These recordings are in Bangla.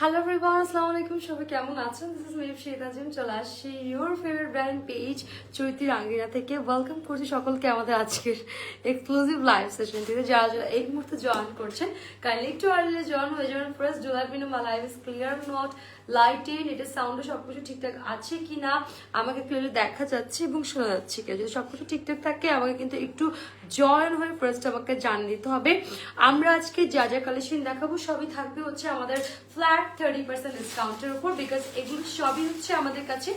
হ্যালো এভরিওয়ান, আসসালামু আলাইকুম। সবাই কেমন আছেন? দিস ইজ মি শ্বেতাজিম। চলে আসছি your favourite brand page Chaiti Rangina থেকে। ওয়েলকাম করছি সকলকে আমাদের আজকের এক্সক্লুসিভ লাইভ সেশনটিতে। যারা যারা এই মুহূর্তে জয়েন করছেন, কাইন্ডলি একটু আর্লি জয়েন হয়ে যাবেন। First do let me no my live is clear not, lighted, এটা সাউন্ডে সবকিছু ঠিকঠাক আছে কিনা, আমাকে ক্লিয়ারলি দেখা যাচ্ছে এবং শোনা যাচ্ছে কিনা। যদি সবকিছু ঠিকঠাক থাকে আমাকে কিন্তু একটু জয়েন হয়ে ফার্স্ট আমাকে জানিয়ে দিতে হবে। আমরা আজকে যা যা কালেকশন দেখাবো সবই থাকবে হচ্ছে আমাদের ফ্ল্যাট 30% ডিসকাউন্টের উপর, বিকজ এগুলো সবই হচ্ছে আমাদের কাছে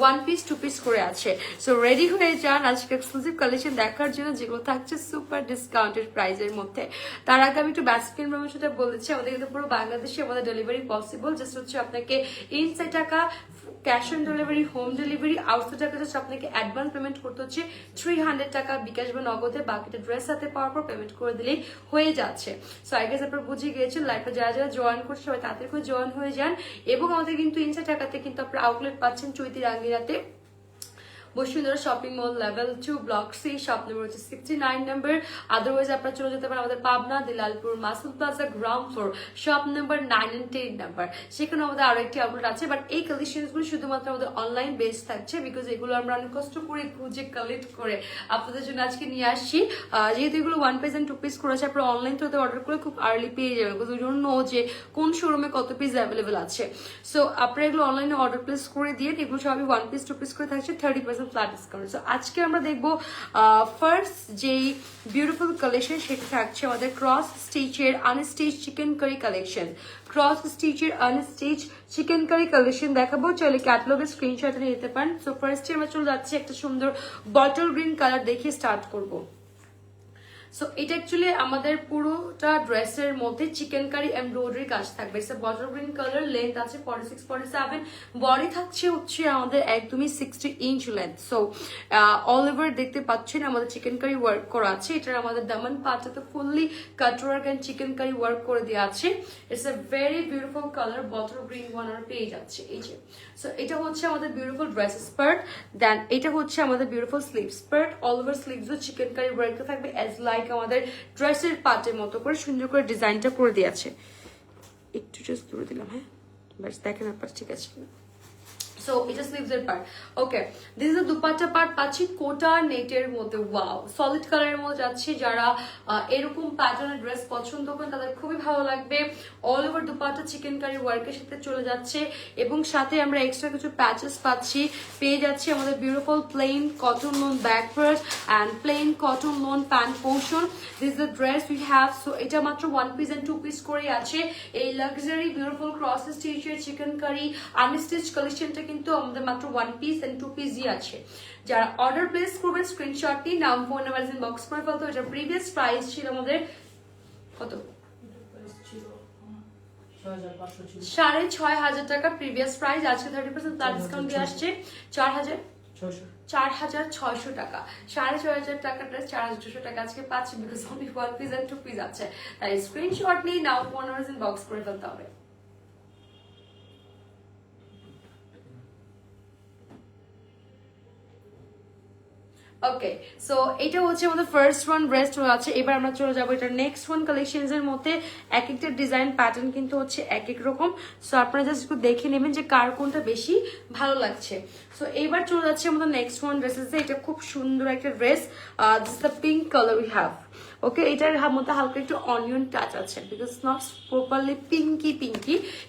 1 পিস 2 পিস করে আছে। সো রেডি হয়ে যান আজকে এক্সক্লুসিভ কালেকশন দেখার জন্য, যেগুলো থাকছে সুপার ডিসকাউন্টেড প্রাইসের মধ্যে। তার আগে আমি একটু বেসিক ইনফরমেশনটা বলেছি। আমাদের কিন্তু পুরো বাংলাদেশে আমাদের ডেলিভারি পসিবল। জাস্ট হচ্ছে আপনাকে ইনসাইড টাকা cash on delivery, home delivery, outside টাকা জাস্ট আপনাকে অ্যাডভান্স পেমেন্ট করতে হচ্ছে 300 টাকা বিকাশ বা নগদে। বাকিটা ড্রেস হাতে পাওয়ার পর পেমেন্ট করে দিলেই হয়ে যাচ্ছে। সো আই গেস আপনারা বুঝে গিয়েছেন। লাইফে যারা যারা জয়েন করছে সবাই তাড়াতাড়ি করে জয়েন হয়ে যান। এবং আমাদের কিন্তু ইনসাইড টাকাতে কিন্তু আপনারা আউটলেট পাচ্ছেন চৈতি রাঙ্গিনাতে, Bashundhara shopping mall, level 2, block C, shop number হচ্ছে 69 নম্বর। আদারওয়াইজ আপনারা চলে যেতে পারেন আমাদের Pabna, Dilalpur, Masud plaza, ground floor, shop number 9 and 10 number. সেখানে আমাদের আরো একটি আউটলেট আছে, বাট এই কালেকশনগুলো শুধুমাত্র আমাদের অনলাইন বেস থাকছে, বিকজ এগুলো আমরা অনেক কষ্ট করে খুঁজে কালেক্ট করে আপনাদের জন্য আজকে নিয়ে আসছি। যেহেতু এগুলো 1 পিস and 2 পিস করেছে, আপনারা অনলাইন থ্রুতে অর্ডার করে খুব আর্লি পেয়ে যাবেন, বিকজ ওই জন্য যে কোন শোরুমে কত পিস অ্যাভেলেবেল আছে। সো আপনারা এগুলো অনলাইনে অর্ডার প্লেস করে দিয়ে, এগুলো সবই 1 পিস 2 পিস করে থাকছে 30% ফ্ল্যাট ডিসকাউন্ট। সো আজকে আমরা দেখবো ফার্স্ট যেই বিউটিফুল কালেকশন, সেটা থাকছে আমাদের ক্রস স্টিচের unstitch chikankari collection. Cross স্টিচের আনস্টিচ চিকেন কারি কালেকশন দেখাবো। চলে ক্যাটালগের স্ক্রিনশট নিয়ে নিতে পারেন। সো ফার্স্টে আমরা চলে যাচ্ছি একটা সুন্দর বটল গ্রিন কালার দেখিয়ে স্টার্ট করবো। সো এটা অ্যাকচুয়ালি আমাদের পুরোটা ড্রেসের মধ্যে চিকেন কারি এমব্রয়ডারি কাজ থাকবে। It's bottle green colour, length আছে 46 47, বডি থাকছে হচ্ছে আমাদের একদমই 60 inch length. So all over দেখতে পাচ্ছেন আমাদের চিকেন কারি ওয়ার্ক করা আছে। এটার আমাদের দামান পাটাতে fully cut work and chikankari work করে দেওয়া আছে। It's a very beautiful colour, bottle green one আর পেয়ে যাচ্ছে এই যে। সো এটা হচ্ছে আমাদের বিউটিফুল ড্রেস স্কার্ট, দেন এটা হচ্ছে আমাদের beautiful sleeve skirt. All over স্লিভসও চিকেন কারি ওয়ার্ক থাকবে অ্যাজ লাইক আমাদের ড্রেসের পার্টের মতো করে সুন্দর করে ডিজাইনটা করে দিয়েছে। একটু জাস্ট করে দিলাম, হ্যাঁ বাস দেখেন আপনার ঠিক আছে। সো এটা স্লিভস এর part. Okay, this is the dupatta part পাচ্ছি কোটা নেটের মধ্যে। ওয়াও, সলিড কালারের মধ্যে যাচ্ছে। যারা এরকম প্যাটার্নের ড্রেস পছন্দ করেন তাদের খুবই ভালো লাগবে। All over dupatta chikankari ওয়ার্কের সাথে চলে যাচ্ছে, এবং সাথে আমরা এক্সট্রা কিছু প্যাচেস পাচ্ছি। পেয়ে যাচ্ছি আমাদের beautiful plane cotton loan back part and plain cotton loan pant portion. This is the dress we have. So এটা মাত্র 1 পিস and 2 পিস করে আছে। এই লাক্সারি বিউটিফুল ক্রস স্টিচের চিকেন কারি আনস্টিচ কালেকশনটা কিন্তু আমাদের মাত্র 1 পিস and 2 পিসই আছে। যারা অর্ডার প্লেস করবেন স্ক্রিনশট নিয়ে নাম, ফোন নাম্বার বক্স করে ফেলতে। এটা প্রিভিয়াস প্রাইস ছিল আমাদের কত, 6,500 টাকা প্রিভিয়াস প্রাইস। আজকে 30% তার ডিসকাউন্ট দিয়ে আসছে 4,600 টাকা। 6,500 টাকা ড্রেস 4,200 টাকা আজকে পাচ্ছি, because only 1 piece and 2 piece আছে। তাই স্ক্রিনশট নিয়ে নাও, ফোন নাম্বার বক্স করে ফেলতে হবে। ওকে, সো এটা হচ্ছে আমাদের ফার্স্ট ওয়ান ড্রেস আছে। এবার আমরা চলে যাবো এটা নেক্সট ওয়ান কালেকশনস এর মধ্যে। এক একটা ডিজাইন প্যাটার্ন কিন্তু হচ্ছে এক এক রকম। সো আপনারা জাস্ট একটু দেখে নেবেন যে কার কোনটা বেশি ভালো লাগছে। সো এবার চলে যাচ্ছে আমাদের নেক্সট ওয়ান ড্রেসেসে। এটা খুব সুন্দর একটা dress, this the pink colour we have. Okay, এটার মধ্যে হালকা একটু অনিয়ন টাচ আছে, because not properly pinky,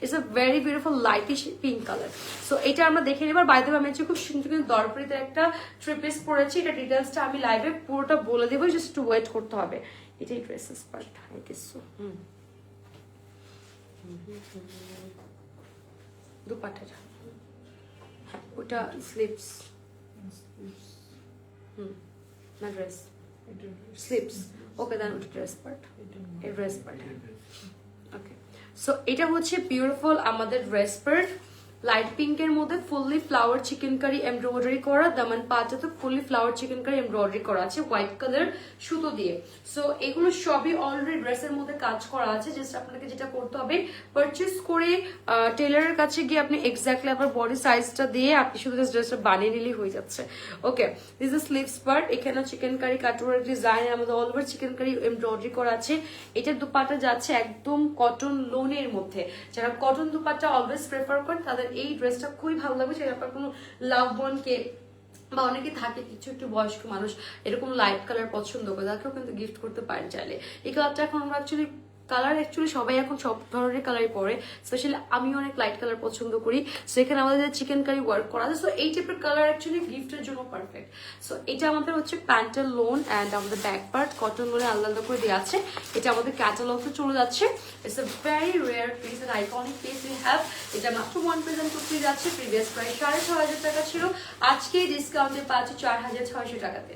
it's a very beautiful lightish pink colour. So এটা আমরা দেখে নেবার। বাইরে আমি হচ্ছে খুব সুন্দর কিন্তু দরপরিতে একটা থ্রি পিস পরেছি। এটা ডিটেলসটা আমি লাইভে পুরোটা বলে দেবো, জাস্ট একটু ওয়েট করতে হবে। এটাই dresses part, I guess so. দুপাট্টাটা, হ্যাঁ ওটা স্লিভস, না ড্রেস স্লিভস। ওকে, দেন ওটা ড্রেস পার্ট, এই ড্রেস পার্ট। ওকে, সো এটা হচ্ছে বিউটিফুল আমাদের ড্রেস পার্ট। লাইট পিঙ্কের মধ্যে fully flower chikankari embroidery করা, দামান পাটা তো fully flower chikankari embroidery করা আছে হোয়াইট কালার সুতো দিয়ে। সো এগুলো সবই অলরেডি ড্রেসের মধ্যে কাজ করা আছে। জাস্ট আপনাকে যেটা করতে হবে, পারচেস করে টেলারের কাছে গিয়ে আপনি এক্স্যাক্টলি আপনার বডি সাইজটা দিয়ে আপনি শুধু ড্রেসটা বানিয়ে নিলেই হয়ে যাচ্ছে। Okay, this is sleeves part. এখানে চিকেন কারি কাটওয়ার্ক ডিজাইন আমাদের all over chikankari embroidery করা আছে। এটার দুপাট্টা যাচ্ছে একদম কটন লোনের মধ্যে। যারা কটন দুপাট্টা অলওয়েজ প্রেফার করেন তাদের এই ড্রেসটা খুবই ভালো লাগবে। সেটা আপনার কোনো লাভ বনকে বা অনেকে থাকে কিছু একটু বয়স্ক মানুষ এরকম লাইট কালার পছন্দ করে, তাকেও কিন্তু গিফট করতে পারেন চাইলে। এই কালারটা এখন আমরা অ্যাকচুয়ালি সবাই এখন সব ধরনের কালারই পরে, স্পেশালি আমি অনেক লাইট কালার পছন্দ করি। সো এখানে আমাদের চিকেন কারি ওয়ার্ক করা আছে। সো এই টাইপের কালার অ্যাকচুয়ালি গিফটের জন্য পারফেক্ট। সো এটা আমাদের হচ্ছে প্যান্টের লোন অ্যান্ড আমাদের ব্যাক পার্ট কটন লোনে আলাদা আলাদা করে দেওয়া আছে। এটা আমাদের ক্যাটালগে চলে যাচ্ছে। It's a very rare piece and iconic piece we have. এটা মাত্র 1% যাচ্ছে। প্রিভিয়াস প্রাইস 6,500 টাকা ছিল, আজকে ডিসকাউন্টে পাচ্ছি 4,600 টাকাতে।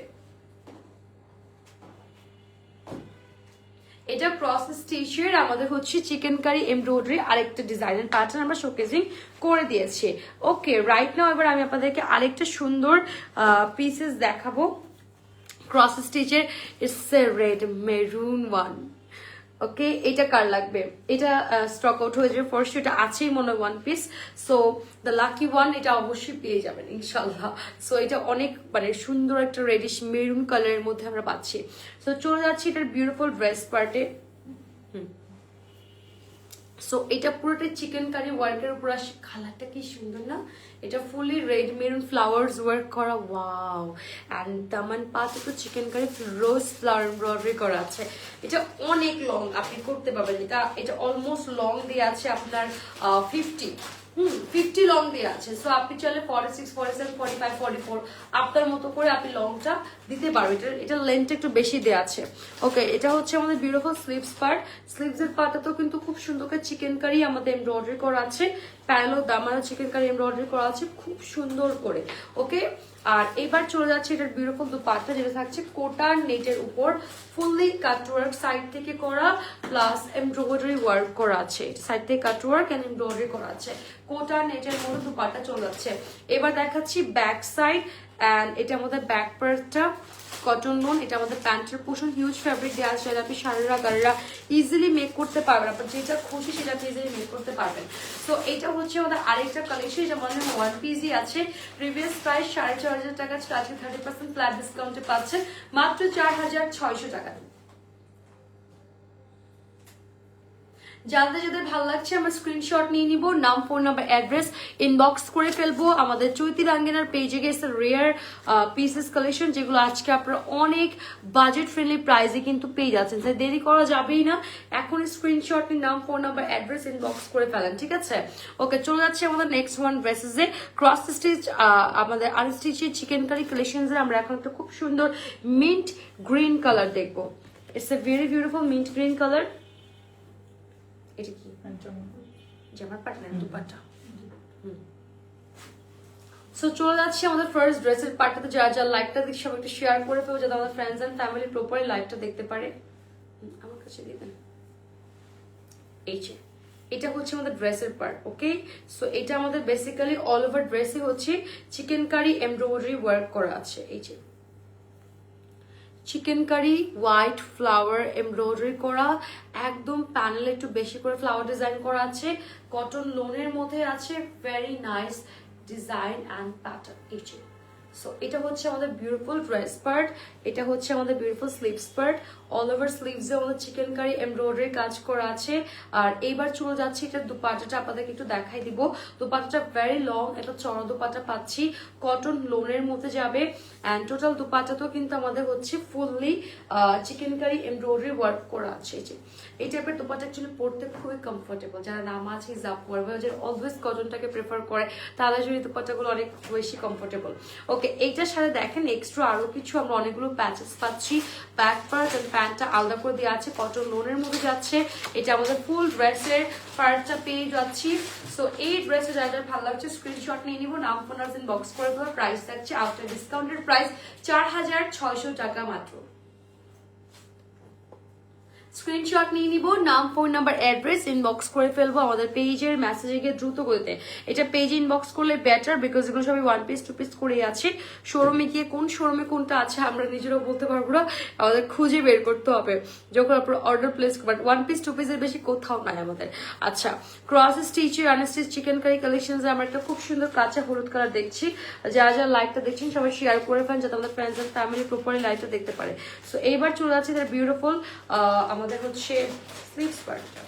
এটা ক্রস স্টিচের আমাদের হচ্ছে চিকেন কারি এমব্রয়ডারি আরেকটা ডিজাইনের প্যাটার্ন আমরা শোকেজিং করে দিয়েছি। ওকে, রাইট নাও এবার আমি আপনাদেরকে আরেকটা সুন্দর পিসেস দেখাবো ক্রস স্টিচের। It's a red maroon one. Okay, এটা কার লাগবে? এটা স্টক আউট হয়ে যাবে ফার্স্ট, এটা আছেই মনে হয় one piece. So the lucky one এটা অবশ্যই পেয়ে যাবেন ইনশাল্লাহ। সো এটা অনেক মানে সুন্দর একটা রেডিশ মেরুন কালারের মধ্যে আমরা পাচ্ছি। সো চলে যাচ্ছি এটার বিউটিফুল ড্রেস পার্টে। সো এটা পুরোটাই চিকেন কারি ওয়ার্কের উপর আসে। কালারটা কি সুন্দর না? এটা fully red maroon flowers work করা, ওয়াও। অ্যান্ড দামান পাতে তো chikankari rose flower embroidery করা আছে। এটা অনেক লং আপনি করতে পারবেন। এটা অলমোস্ট লং দিয়ে আছে আপনার 50 লং দিয়ে আছে। সো আপনি চাইলে 46, 47, 45, 44 আপনার মতো করে আপনি লংটা দিতে পারবেন। এটা লেন্থটা একটু বেশি দেওয়া আছে। ওকে, এটা হচ্ছে আমাদের বিউটিফুল স্লিভস পার্ট। স্লিভসের পার্টটাতেও কিন্তু খুব সুন্দর করে চিকেন কারি আমাদের এমব্রয়ডারি করা আছে। প্যানেলও দামানো চিকেন কারি এমব্রয়ডারি করা আছে খুব সুন্দর করে। ওকে, আর এবার চলে যাচ্ছে এটার বিউটিফুল দুপাট্টা, যেটা থাকছে কোটার নেটের উপর ফুললি কাটওয়ার্ক সাইড থেকে করা প্লাস এমব্রয়ডারি ওয়ার্ক করা আছে। সাইড থেকে কাটওয়ার্ক এন্ড এমব্রয়ডারি করা আছে। কোটার নেটের মধ্যে দুপাট্টা চলে যাচ্ছে। এবার দেখাচ্ছি ব্যাক সাইড অ্যান্ড এটা আমাদের ব্যাক পার্টটা কটন লোন। এটা আমাদের প্যান্টের পোর্শন, হিউজ ফ্যাব্রিক দেওয়া আছে। আপনি সারারা গাড়িরা ইজিলি মেক করতে পারবেন। আপনার যেটা খুশি সেটা আপনি ইজিলি মেক করতে পারবেন। তো এটা হচ্ছে আমাদের আরেকটা কালেকশন, যেটা মনে হয় ওয়ান পিসই আছে। প্রিভিয়াস প্রাইস 4,500 টাকা ছিল, আজকে 30% ফ্ল্যাট ডিসকাউন্টে পাচ্ছেন মাত্র 4,600 টাকা। যাদের যাদের ভালো লাগছে আমরা স্ক্রিনশট নিয়ে নিব, নাম, ফোন নাম্বার, অ্যাড্রেস ইনবক্স করে ফেলবো। আমাদের চৈতি রাঙ্গিনার পেজে গেছে রেয়ার পিসেস কালেকশন, যেগুলো আজকে আপনারা অনেক বাজেট ফ্রেন্ডলি প্রাইসে কিন্তু পেয়ে যাচ্ছেন। তাই দেরি করা যাবেই না, এখন স্ক্রিনশট নিয়ে নাম, ফোন নাম্বার, অ্যাড্রেস ইনবক্স করে ফেলেন, ঠিক আছে? ওকে, চলে যাচ্ছে আমাদের নেক্সট ওয়ান ড্রেসেসে ক্রস স্টিচ আমাদের আনস্টিচের চিকেন কারি কালেকশনসে। আমরা এখন একটা খুব সুন্দর মিন্ট গ্রিন কালার দেখবো। It's a very beautiful mint green colour. এটা কি জামার পাট না দুপাট্টা? সো চলে যাচ্ছে আমাদের ফার্স্ট ড্রেসের পার্টটাতে। যারা লাইভটা দেখছে সবাই একটু শেয়ার করে ফেলবো, যাতে আমাদের ফ্রেন্ডস এন্ড ফ্যামিলি প্রপারলি লাইভটা দেখতে পারে। আমার কাছে দিবেন এই যে এটা হচ্ছে আমাদের ড্রেসের পার্ট। ওকে, সো এটা আমাদের বেসিক্যালি অল ওভার ড্রেসে হচ্ছে চিকেন কারি এমব্রয়ডারি ওয়ার্ক করা আছে। এই যে chikankari white flower embroidery করা, একদম প্যানেলে একটু বেশি করে ফ্লাওয়ার ডিজাইন করা আছে। কটন লোনের মধ্যে আছে, very nice design and pattern. এই যে সো এটা হচ্ছে আমাদের বিউটিফুল ড্রেস পার্ট। এটা হচ্ছে আমাদের beautiful sleeves part. All over স্লিভসে আমাদের চিকেন কারি এমব্রয়ডারি কাজ করা আছে। আর এইবার চলে যাচ্ছে এটা দুপাট্টাটা আপনাদেরকে একটু দেখাই দিব। দুপাট্টাটা ভেরি লং, এটা চড়া দুপাট্টা পাচ্ছি, কটন লোনের মধ্যে যাবে। অ্যান্ড টোটাল দুপাট্টাতেও কিন্তু আমাদের হচ্ছে fully chikankari embroidery work করা আছে। এই টাইপের দুপাট্টা অ্যাকচুয়ালি পড়তে খুবই কমফোর্টেবল। যারা নামাজ হিজাব পরবে, যারা অলওয়েজ কটনটাকে প্রেফার করে, তাদের জন্য দুপাট্টাগুলো অনেক বেশি কমফোর্টেবল। ওকে, এইটার সাথে দেখেন এক্সট্রা আরো কিছু আমরা অনেকগুলো প্যাচেস পাচ্ছি। ব্যাক পার্ট এন্ড প্যান্টটা আলাদা করে দেওয়া আছে, কটন লোনের মধ্যে যাচ্ছে। এটা আমাদের ফুল ড্রেসের পার্টটা পেয়ে যাচ্ছি। সো এই ড্রেসে যারা যারা ভালো লাগছে স্ক্রিনশট নিয়ে নিব, নাম, ফোন নাম্বার ইনবক্স করে দেবো। প্রাইস থাকছে আফটার ডিসকাউন্টের প্রাইস 4,600 টাকা মাত্র। স্ক্রিনশট নিয়ে নিব, নাম ফোন নাম্বার অ্যাড্রেস ইনবক্স করে ফেলবো আমাদের পেজের মেসেজে গিয়ে দ্রুত করতে। এটা পেজে ইনবক্স করলে বেটার, বিকজ এগুলো সবই 1 পিস 2 পিস করেই আছে। শোরুমে গিয়ে কোন শোরুমে কোনটা আছে আমরা নিজেরাও বলতে পারবো না, আমাদের খুঁজে বের করতে হবে যখন আপনার অর্ডার প্লেস করবেন। 1 পিস 2 পিসের বেশি কোথাও নাই আমাদের। আচ্ছা, ক্রস স্টিচের আনস্টিচ চিকেন কারি কালেকশনস আমরা একটা খুব সুন্দর কাঁচা হলুদ কালার দেখছি। যারা যারা লাইভটা দেখছেন সবাই শেয়ার করে ফেলেন যাতে আমাদের ফ্রেন্ডস এন্ড ফ্যামিলি প্রপারলি লাইভটা দেখতে পারে। সো এইবার চলে যাচ্ছে তার বিউটিফুল আমাদের হচ্ছে স্লিভস পার্টটা।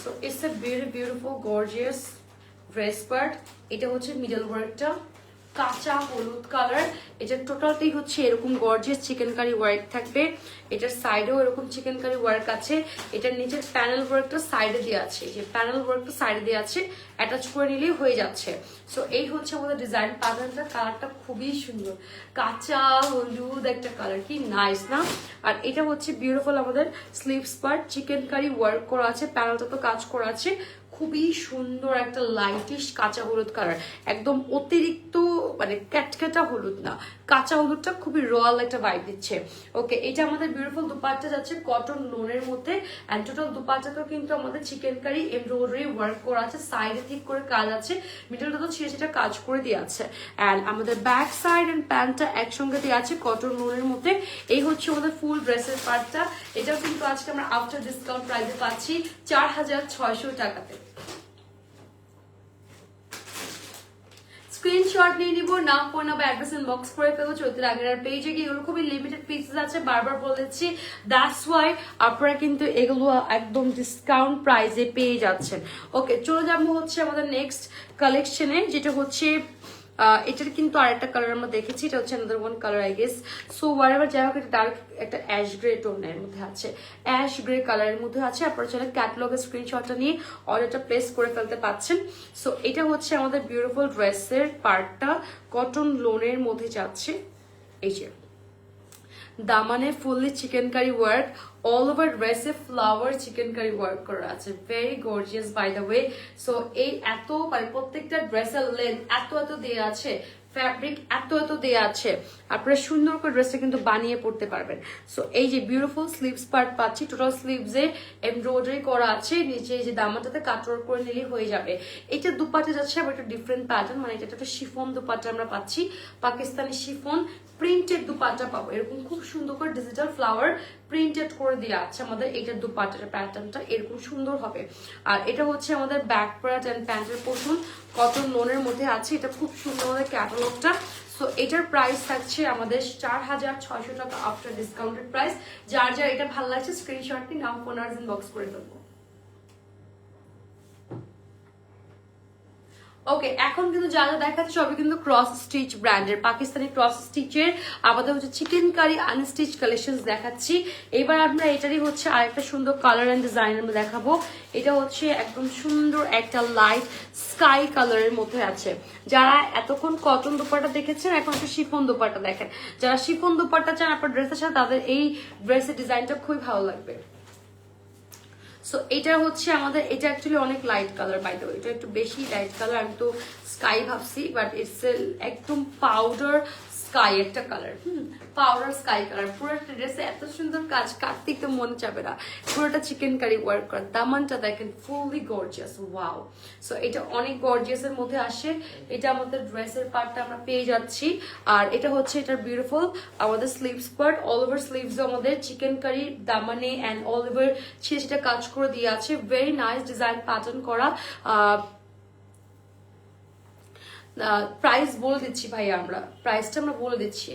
So it's a beautiful gorgeous dress part. এটা হচ্ছে মিডল ওয়ার্কটা কাঁচা হলুদ কালার। এটা টোটালটাই হচ্ছে এরকম গর্জিয়াস চিকেন কারি ওয়ার্ক থাকবে। এটার সাইডেও এরকম চিকেন কারি ওয়ার্ক আছে। এটার নিচের প্যানেল ওয়ার্কটা সাইডে দিয়ে আছে, যে প্যানেল ওয়ার্কটা সাইডে দিয়ে আছে, অ্যাটাচ করে নিলেই হয়ে যাচ্ছে। সো এই হচ্ছে আমাদের ডিজাইন প্যাটার্নটা। কালারটা খুবই সুন্দর, কাঁচা হলুদ একটা কালার, কি নাইস না? আর এটা হচ্ছে বিউটিফুল আমাদের sleeves part, chikankari work করা আছে, প্যানেলটা তো কাজ করা আছে। খুবই সুন্দর একটা লাইটিশ কাঁচা হলুদ কালার, একদম অতিরিক্ত মানে ক্যাটক্যাটা হলুদ না, কাঁচা হলুদটা খুবই রয়্যাল একটা ভাইব দিচ্ছে। ওকে, এটা আমাদের বিউটিফুল দুপাট্টা যাচ্ছে কটন লোনের মধ্যে। এন্ড টোটাল দুপাট্টাতেও কিন্তু আমাদের চিকেন কারি এমব্রয়ডারি ওয়ার্ক করা আছে, সাইডে ঠিক করে কাজ আছে, মিডলটা তো ছিঁড়ে ছিঁড়ে কাজ করে দিয়ে আছে। এন্ড আমাদের ব্যাক সাইড এন্ড প্যান্টটা একসঙ্গে দিয়ে আছে কটন লোনের মধ্যে। এই হচ্ছে আমাদের ফুল ড্রেসের পার্টটা। এটাও কিন্তু আজকে আমরা আফটার ডিসকাউন্ট প্রাইসে পাচ্ছি 4600 টাকাতে। স্ক্রিনশট নিয়ে নিব, নাম ফোন নাম্বার অ্যাড্রেস ইনবক্স করে ফেলবো চৈতির আগের পেজে গিয়ে। এগুলো খুবই লিমিটেড পিসেস আছে, বারবার বলেছি, দ্যাটস ওয়াই আপনারা কিন্তু এগুলো একদম ডিসকাউন্ট প্রাইসে পেয়ে যাচ্ছেন। ওকে, চলে যাবো হচ্ছে আমাদের নেক্সট কালেকশনে, যেটা হচ্ছে এটার কিন্তু আরেকটা কালার আমরা দেখেছি, এটা হচ্ছে another one colour I guess. So whatever যাই হোক, এটা ডার্ক একটা অ্যাশ গ্রে টোনের মধ্যে আছে, অ্যাশ গ্রে কালারের মধ্যে আছে। আপনারা চাইলে ক্যাটালগের স্ক্রিনশটটা নিয়ে অর্ডারটা প্লেস করে ফেলতে পাচ্ছেন। সো এটা হচ্ছে আমাদের বিউটিফুল ড্রেসের পার্টটা, কটন লোনের মধ্যে যাচ্ছে। এই যে দামানে fully chikankari work, all over ড্রেসে ফ্লাওয়ার চিকেন কারি ওয়ার্ক করা আছে, very gorgeous by the way. So এই এত মানে প্রত্যেকটা ড্রেসের লেন্থ এত দিয়ে আছে, ফ্যাব্রিক এত দেয়া আছে, আপনারা সুন্দর করে ড্রেসটা কিন্তু বানিয়ে পড়তে পারবেন। সো এই যে বিউটিফুল স্লিভস পার্ট পাচ্ছি, টোটাল স্লিভসে এমব্রয়ডারি করা আছে, নিচে এই যে দামাটাতে কাটওয়ার্ক করে নিলেই হয়ে যাবে। এটা দুপাট্টা যাচ্ছে আবার একটা ডিফারেন্ট প্যাটার্ন, মানে এটা একটা শিফন দুপাট্টা আমরা পাচ্ছি, পাকিস্তানি শিফন প্রিন্টেড দুপাট্টা পাবো, এরকম খুব সুন্দর করে ডিজিটাল ফ্লাওয়ার প্রিন্টেড করে দেওয়া আছে আমাদের। এইটার দুপাট্টার প্যাটার্নটা এরকম সুন্দর হবে। আর এটা হচ্ছে আমাদের ব্যাক পার্ট এন্ড প্যান্টের পোর্শন, কটন লোনের মধ্যে আছে, এটা খুব সুন্দর আমাদের ক্যাটালগটা। সো এটার প্রাইস থাকছে আমাদের 4600 টাকা আফটার ডিসকাউন্টেড প্রাইস। যার যার এটা ভালো লাগছে স্ক্রিনশট নিয়ে নাম ফোন আর ইনবক্স করে ফেলবো। ওকে, এখন কিন্তু যা যা দেখাচ্ছে সবই কিন্তু ক্রস স্টিচ ব্র্যান্ডের, পাকিস্তানি ক্রস স্টিচের আমাদের হচ্ছে চিকেন কারি আনস্টিচ কালেকশন দেখাচ্ছি। এবার আমরা এটারই হচ্ছে আরেকটা সুন্দর কালার এন্ড ডিজাইন আমরা দেখাবো। এটা হচ্ছে একদম সুন্দর একটা লাইট স্কাই কালারের মধ্যে আছে। যারা এতক্ষণ কটন দুপাট্টা দেখেছেন, এখন একটা শিফন দুপাট্টা দেখেন। যারা শিফন দুপাট্টা চান আপনার ড্রেসের সাথে, তাদের এই ড্রেসের ডিজাইনটা খুবই ভালো লাগবে। সো এটা হচ্ছে আমাদের, এটা অ্যাকচুয়ালি অনেক light colour by the way, এটা একটু বেশি লাইট কালার, আমি তো স্কাই ভাবছি, বাট ইটস একদম পাউডার স্কাই একটা কালার, পাউডার স্কাই কালার। পুরো ড্রেসে এত সুন্দর কাজ, কাটতে তো মনে যাবে না। পুরোটা চিকেন কারি ওয়ার্ক করা, দামানটা দেখেন ফুললি গর্জিয়াস, ওয়াও। সো এটা অনেক গর্জিয়াস এর মধ্যে আসে। এটা আমাদের ড্রেসের পার্টটা আমরা পেয়ে যাচ্ছি। আর এটা হচ্ছে এটার বিউটিফুল আমাদের sleeves part, all over sleeves আমাদের চিকেন কারি দামানে অ্যান্ড অল ওভার সেটা কাজ করে দিয়ে আছে, ভেরি নাইস ডিজাইন প্যাটার্ন করা। প্রাইস বলে দিচ্ছি ভাই, আমরা প্রাইসটা আমরা বলে দিচ্ছি,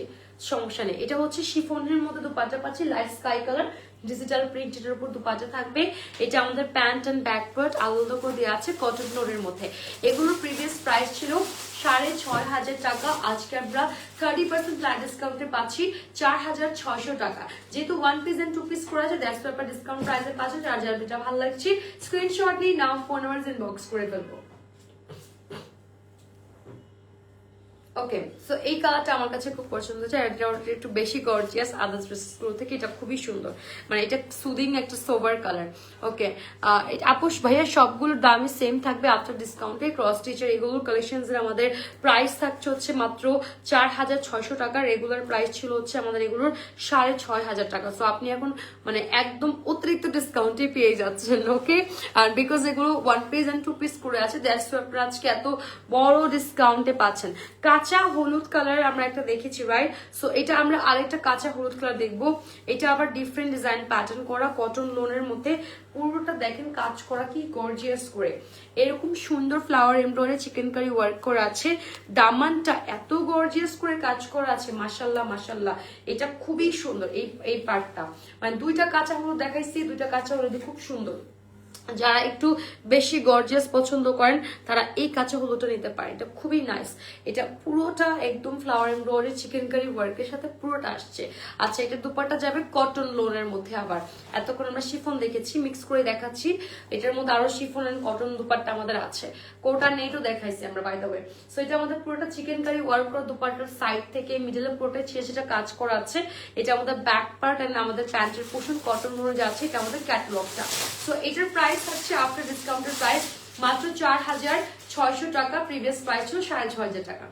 সমস্যা নেই। এটা হচ্ছে শিফনের মধ্যে দুপাট্টা পাচ্ছি, লাইট স্কাই কালার ডিজিটাল প্রিন্টের উপর দুপাট্টা থাকবে। এটা আমাদের প্যান্ট এন্ড ব্যাক পার্ট আলাদা করে দেওয়া আছে কটন লোনের মধ্যে। এগুলোর প্রিভিয়াস প্রাইস ছিল 6500 টাকা, আজকে আমরা 30% ফ্ল্যাট ডিসকাউন্টে পাচ্ছি 4600 টাকা। যেহেতু 1 পিস এন্ড 2 পিস করা আছে, দ্যাটস পেপার ডিসকাউন্ট প্রাইসে পাচ্ছেন। যার যার যেটা ভালো লাগছে স্ক্রিনশট নিয়ে নাম ফোন নাম্বার ইনবক্স করে ফেলবো। ওকে, সো এই কালারটা আমার কাছে খুব পছন্দ হচ্ছে, এটা একটু বেশি গর্জিয়াস আদার্স ড্রেসগুলো থেকে এটা খুবই সুন্দর, মানে এটা সুদিং একটা সোবার কালার। ওকে, আপুস ভাইয়া সবগুলোর দামই সেম থাকবে আফটার ডিসকাউন্টে। ক্রস স্টিচের এগুলোর কালেকশনস আমাদের প্রাইস থাকছে হচ্ছে মাত্র 4600 টাকা। রেগুলার প্রাইস ছিল হচ্ছে আমাদের এগুলোর 6500 টাকা। সো আপনি এখন মানে একদম অতিরিক্ত ডিসকাউন্টে পেয়ে যাচ্ছেন। ওকে, আর বিকজ এগুলো 1 পিস এন্ড 2 পিস করে আছে, দ্যাটস ওয়াই আপনারা আজকে এত বড় ডিসকাউন্টে পাচ্ছেন। কাঁচা হলুদ কালার আমরা একটা দেখেছি, রাইট? সো এটা আমরা আরেকটা কাঁচা হলুদ কালার দেখবো। এটা আবার ডিফারেন্ট ডিজাইন প্যাটার্ন করা কটন লোনের মধ্যে, পুরোটা দেখেন কাজ করা কি গর্জিয়াস করে, এরকম সুন্দর flower embroidery chikankari work করা আছে। দামানটা এত গর্জিয়াস করে কাজ করা আছে, মাশাল্লাহ মাশাল্লাহ, এটা খুবই সুন্দর। এই পার্টটা মানে দুইটা কাঁচা হলুদ দেখাইছি, দুইটা কাঁচা হলুদ খুব সুন্দর। যারা একটু বেশি গর্জিয়াস পছন্দ করেন তারা এই কাঁচা হলুদটা নিতে পারেন, এটা খুবই নাইস। এটা পুরোটা একদম ফ্লাওয়ার এমব্রয়ডারি চিকেন কারি ওয়ার্কের সাথে পুরোটা আসছে। আচ্ছা, এটা দুপাট্টা যাবে কটন লোনের মধ্যে। আবার এতক্ষণ আমরা শিফন দেখেছি, মিক্স করে দেখাচ্ছি, এটার মধ্যে আরো শিফন এন্ড কটন দুপাট্টা আমাদের আছে। কোটা নেটও দেখাইছি আমরা বাই দ্য ওয়ে। সো এটা আমাদের পুরোটা চিকেন কারি ওয়ার্ক করা, দুপাট্টার সাইড থেকে মিডলে পুরোটা ছিঁড়ে সেটা কাজ করা আছে। এটা আমাদের ব্যাক পার্ট এন্ড আমাদের প্যান্টের পোর্শন কটন লোনে যাচ্ছে, এটা আমাদের ক্যাটালগটা। সো এটার প্রাইস হচ্ছে আফটার ডিসকাউন্টের প্রাইস মাত্র 4600 টাকা। প্রিভিয়াস প্রাইস ছিল 6500 টাকা।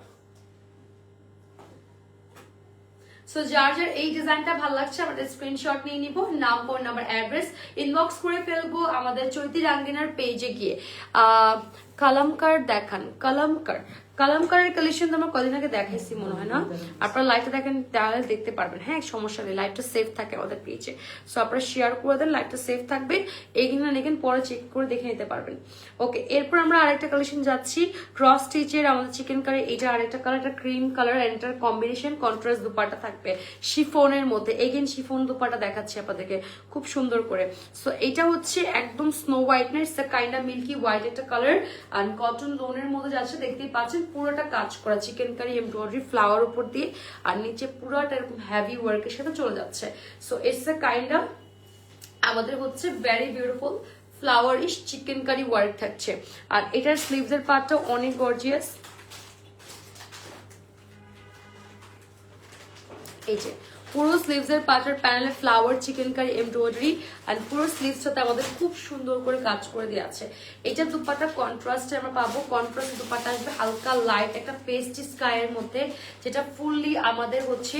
সো যার যার এই ডিজাইনটা ভালো লাগছে আমাদের স্ক্রিনশট নিয়ে নিব, নাম, ফোন নাম্বার, অ্যাড্রেস ইনবক্স করে ফেলবো আমাদের চৈতি রাঙ্গিনার পেজে গিয়ে। কালামকার দেখান, কালামকারের কালেকশন তো আমরা কদিন আগে দেখাইছি মনে হয় না? আপনারা লাইভটা দেখেন তাহলে দেখতে পারবেন। হ্যাঁ, সমস্যা নেই, লাইভটা সেভ থাকে আমাদের পেজে। সো আপনারা শেয়ার করে দেন, লাইভটা সেভ থাকবে, এইখানে দেখেন পরে চেক করে দেখে নিতে পারবেন। ওকে, এরপর আমরা আরেকটা কালেকশন যাচ্ছি, ক্রস স্টিচের আমাদের চিকেন কারি। এটা আরেকটা কালার, এটা cream colour, enter combination contrast dupatta থাকবে শিফনের মধ্যে। এগেন শিফন দুপাটা দেখাচ্ছি আপনাদেরকে খুব সুন্দর করে। সো এটা হচ্ছে একদম snow whiteness, it's a kind of milky white একটা কালার, আর কটন লোনের মধ্যে যাচ্ছে, দেখতেই পাচ্ছেন পুরোটা কাজ করা চিকেন কারি এমব্রয়ডারি ফ্লাওয়ার উপর দিয়ে, আর নিচে পুরোটা এরকম হেভি ওয়ার্কের সাথে চলে যাচ্ছে। So it's a kind of আমাদের হচ্ছে ভেরি বিউটিফুল ফ্লাওয়ার ইশ চিকেন কারি ওয়ার্ক থাকছে। আর এটার স্লিভস এর পার্টটা অনেক গর্জিয়াস। এই যে পুরো স্লিভস এর পার্টের প্যানেলে ফ্লাওয়ার চিকেন কারি এমব্রয়ডারি, আর পুরো স্লিভসটাতে আমাদের খুব সুন্দর করে কাজ করে দেওয়া আছে। এটা দুপাট্টা কন্ট্রাস্টে আমরা পাবো, কন্ট্রাস্ট দুপাট্টা আসবে হালকা লাইট একটা পেস্টি স্কাই এর মধ্যে, যেটা ফুললি আমাদের হচ্ছে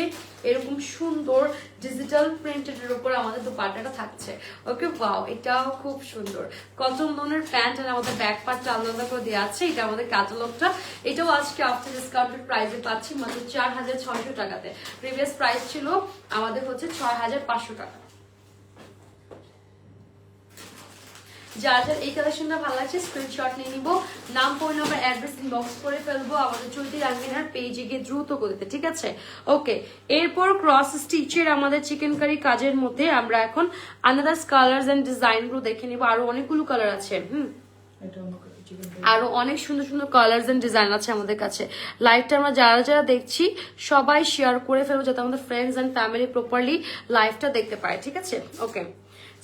এরকম সুন্দর ডিজিটাল প্রিন্টেড এর উপর আমাদের দুপাট্টাটা থাকছে। ওকে, ওয়াও, এটাও খুব সুন্দর। কটন লোনের প্যান্ট আর আমাদের ব্যাক পার্টটা আলাদা করে দেওয়া আছে। এটা আমাদের ক্যাটালগটা, এটাও আজকে আফটার ডিসকাউন্টেড প্রাইসে পাচ্ছি মাত্র 4600 টাকাতে। প্রিভিয়াস প্রাইস ছিল আমাদের হচ্ছে 6500 টাকা। যার যার এই কালেকশনটা ভালো লাগছে স্ক্রিনশট নিয়ে নিব, নাম, ফোন নাম্বার, অ্যাড্রেস ইনবক্স করে ফেলবো আমাদের চৈতি রাঙ্গিনার পেজে গিয়ে দ্রুত করতে, ঠিক আছে? ওকে, এরপর ক্রস স্টিচের আমাদের চিকেন কারি কাজের মধ্যে আমরা এখন আনাদার কালার্স এন্ড ডিজাইন গুলো দেখে নিব। আরো অনেকগুলো কালার আছে, আরো অনেক সুন্দর সুন্দর কালার্স এন্ড ডিজাইন আছে আমাদের কাছে। লাইভটা আমরা যারা যারা দেখছি সবাই শেয়ার করে ফেলবো, যাতে আমাদের ফ্রেন্ডস এন্ড ফ্যামিলি প্রপারলি লাইভটা দেখতে পারে, ঠিক আছে? ওকে,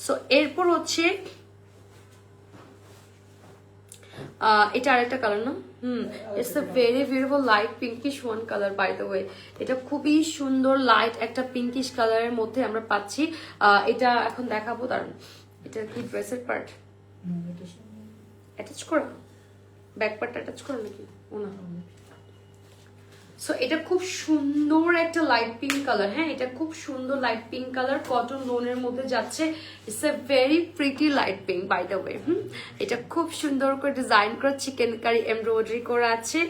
সো এরপর হচ্ছে এটা আরেকটা কালার না? It's a very beautiful light pinkish one colour by the way. এটা খুবই সুন্দর লাইট একটা পিঙ্কিশ কালারের মধ্যে আমরা পাচ্ছি। এটা এখন দেখাবো, দাঁড়ান, এটা কি ড্রেসের পার্ট অ্যাটাচ করা, ব্যাক পার্ট অ্যাটাচ করা নাকি? ও না। সো এটা খুব সুন্দর একটা লাইট পিঙ্ক কালার। হ্যাঁ, এটা খুব সুন্দর লাইট পিঙ্ক কালার, কটন লোনের মধ্যে যাচ্ছে। It's a very pretty light pink by the way. এটা খুব সুন্দর করে ডিজাইন করা চিকেন কারি এমব্রয়ডারি করা আছে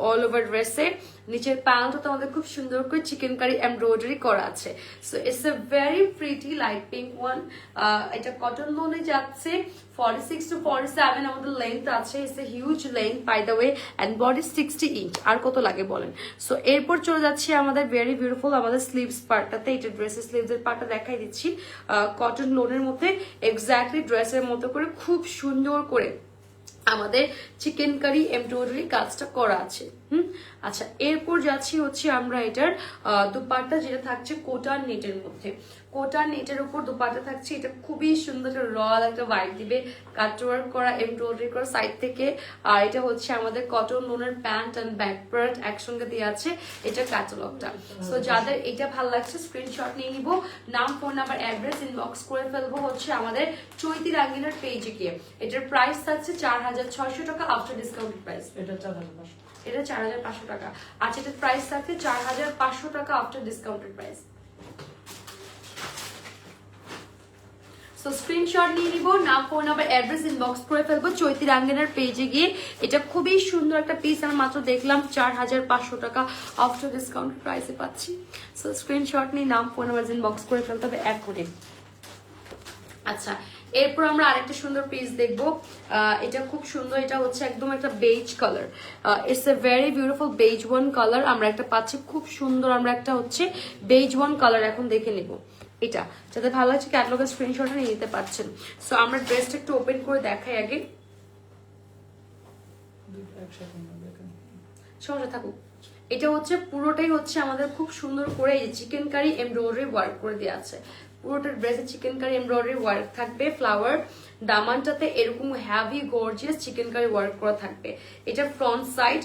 অল ওভার ড্রেসে। নিচের প্যানেলটা তো আমাদের খুব সুন্দর করে চিকেন কারি এমব্রয়ডারি করা আছে। So it's a very pretty light pink one. এটা কটন লোনে যাচ্ছে, 46 to 47 আমাদের লেন্থ আছে। It's a huge length by the way, and body 60 inch. আর কত লাগে বলেন? সো এরপর চলে যাচ্ছি আমাদের ভেরি বিউটিফুল আমাদের স্লিভস পার্টটাতে। এটা ড্রেসের স্লিভস এর পার্টটা দেখাই দিচ্ছি, কটন লোনের মধ্যে এক্স্যাক্টলি ড্রেসের মতো করে খুব সুন্দর করে আমাদের চিকেন কারি এমব্রয়ডারি কাজটা করা আছে। আচ্ছা, এরপর যাচ্ছি হচ্ছে আমরা এটার দুপাট্টা, যেটা থাকছে কোটার নেটের মধ্যে। কোটা নেটের উপর দুপাট্টা থাকছে, এটা খুবই সুন্দর রয়্যাল একটা ভাইব দিবে, কাটওয়ার্ক করা এমব্রয়ডারি করা সাইড থেকে। আর এটা হচ্ছে আমাদের কটন লোনের প্যান্ট এন্ড ব্যাক পার্ট একসঙ্গে দিয়ে আছে, এটা ক্যাটালগটা। সো যাদের এটা ভালো লাগছে স্ক্রিনশট নিয়ে নিব, নাম ফোন নাম্বার অ্যাড্রেস ইনবক্স করে ফেলবো হচ্ছে আমাদের চৈতি রাঙ্গিনার পেজে গিয়ে। এটার প্রাইস থাকছে 4600 টাকা আফটার ডিসকাউন্টেড প্রাইস। এটা 4500 টাকা। আচ্ছা, এটার প্রাইস থাকছে 4500 টাকা after discounted price. So screenshot নিয়ে নিব, নাম ফোন নাম্বার অ্যাড্রেস ইনবক্স করে ফেলবো চৈতি রাঙ্গিনার পেজে গিয়ে। এটা খুবই সুন্দর একটা পিস, আমি মাত্র দেখলাম 4500 টাকা আফটার ডিসকাউন্ট প্রাইসে পাচ্ছি। সো স্ক্রিনশট নিয়ে নাম ফোন নাম্বার ইনবক্স করে ফেলতে হবে এক করে। আচ্ছা, এরপর আমরা আরেকটা সুন্দর পিস দেখবো, এটা খুব সুন্দর, এটা হচ্ছে একদম একটা beige colour, it's a very beautiful beige one colour আমরা একটা পাচ্ছি, খুব সুন্দর আমরা একটা হচ্ছে বেজ ওয়ান কালার এখন দেখে নিব। এটা যাদের ভালো লাগছে ক্যাটালগের স্ক্রিনশট নিয়ে নিতে পারছেন। সো আমরা ড্রেসটা একটু ওপেন করে দেখাই আগে, সহজে থাকুক। এটা হচ্ছে পুরোটাই হচ্ছে আমাদের খুব সুন্দর করে এই চিকেন কারি এমব্রয়ডারি ওয়ার্ক করে দেওয়া আছে, পুরোটা ড্রেসে চিকেন কারি এমব্রয়ডারি ওয়ার্ক থাকবে, ফ্লাওয়ার দামানটাতে এরকম heavy gorgeous chikankari work করা থাকবে। এটা ফ্রন্ট সাইড,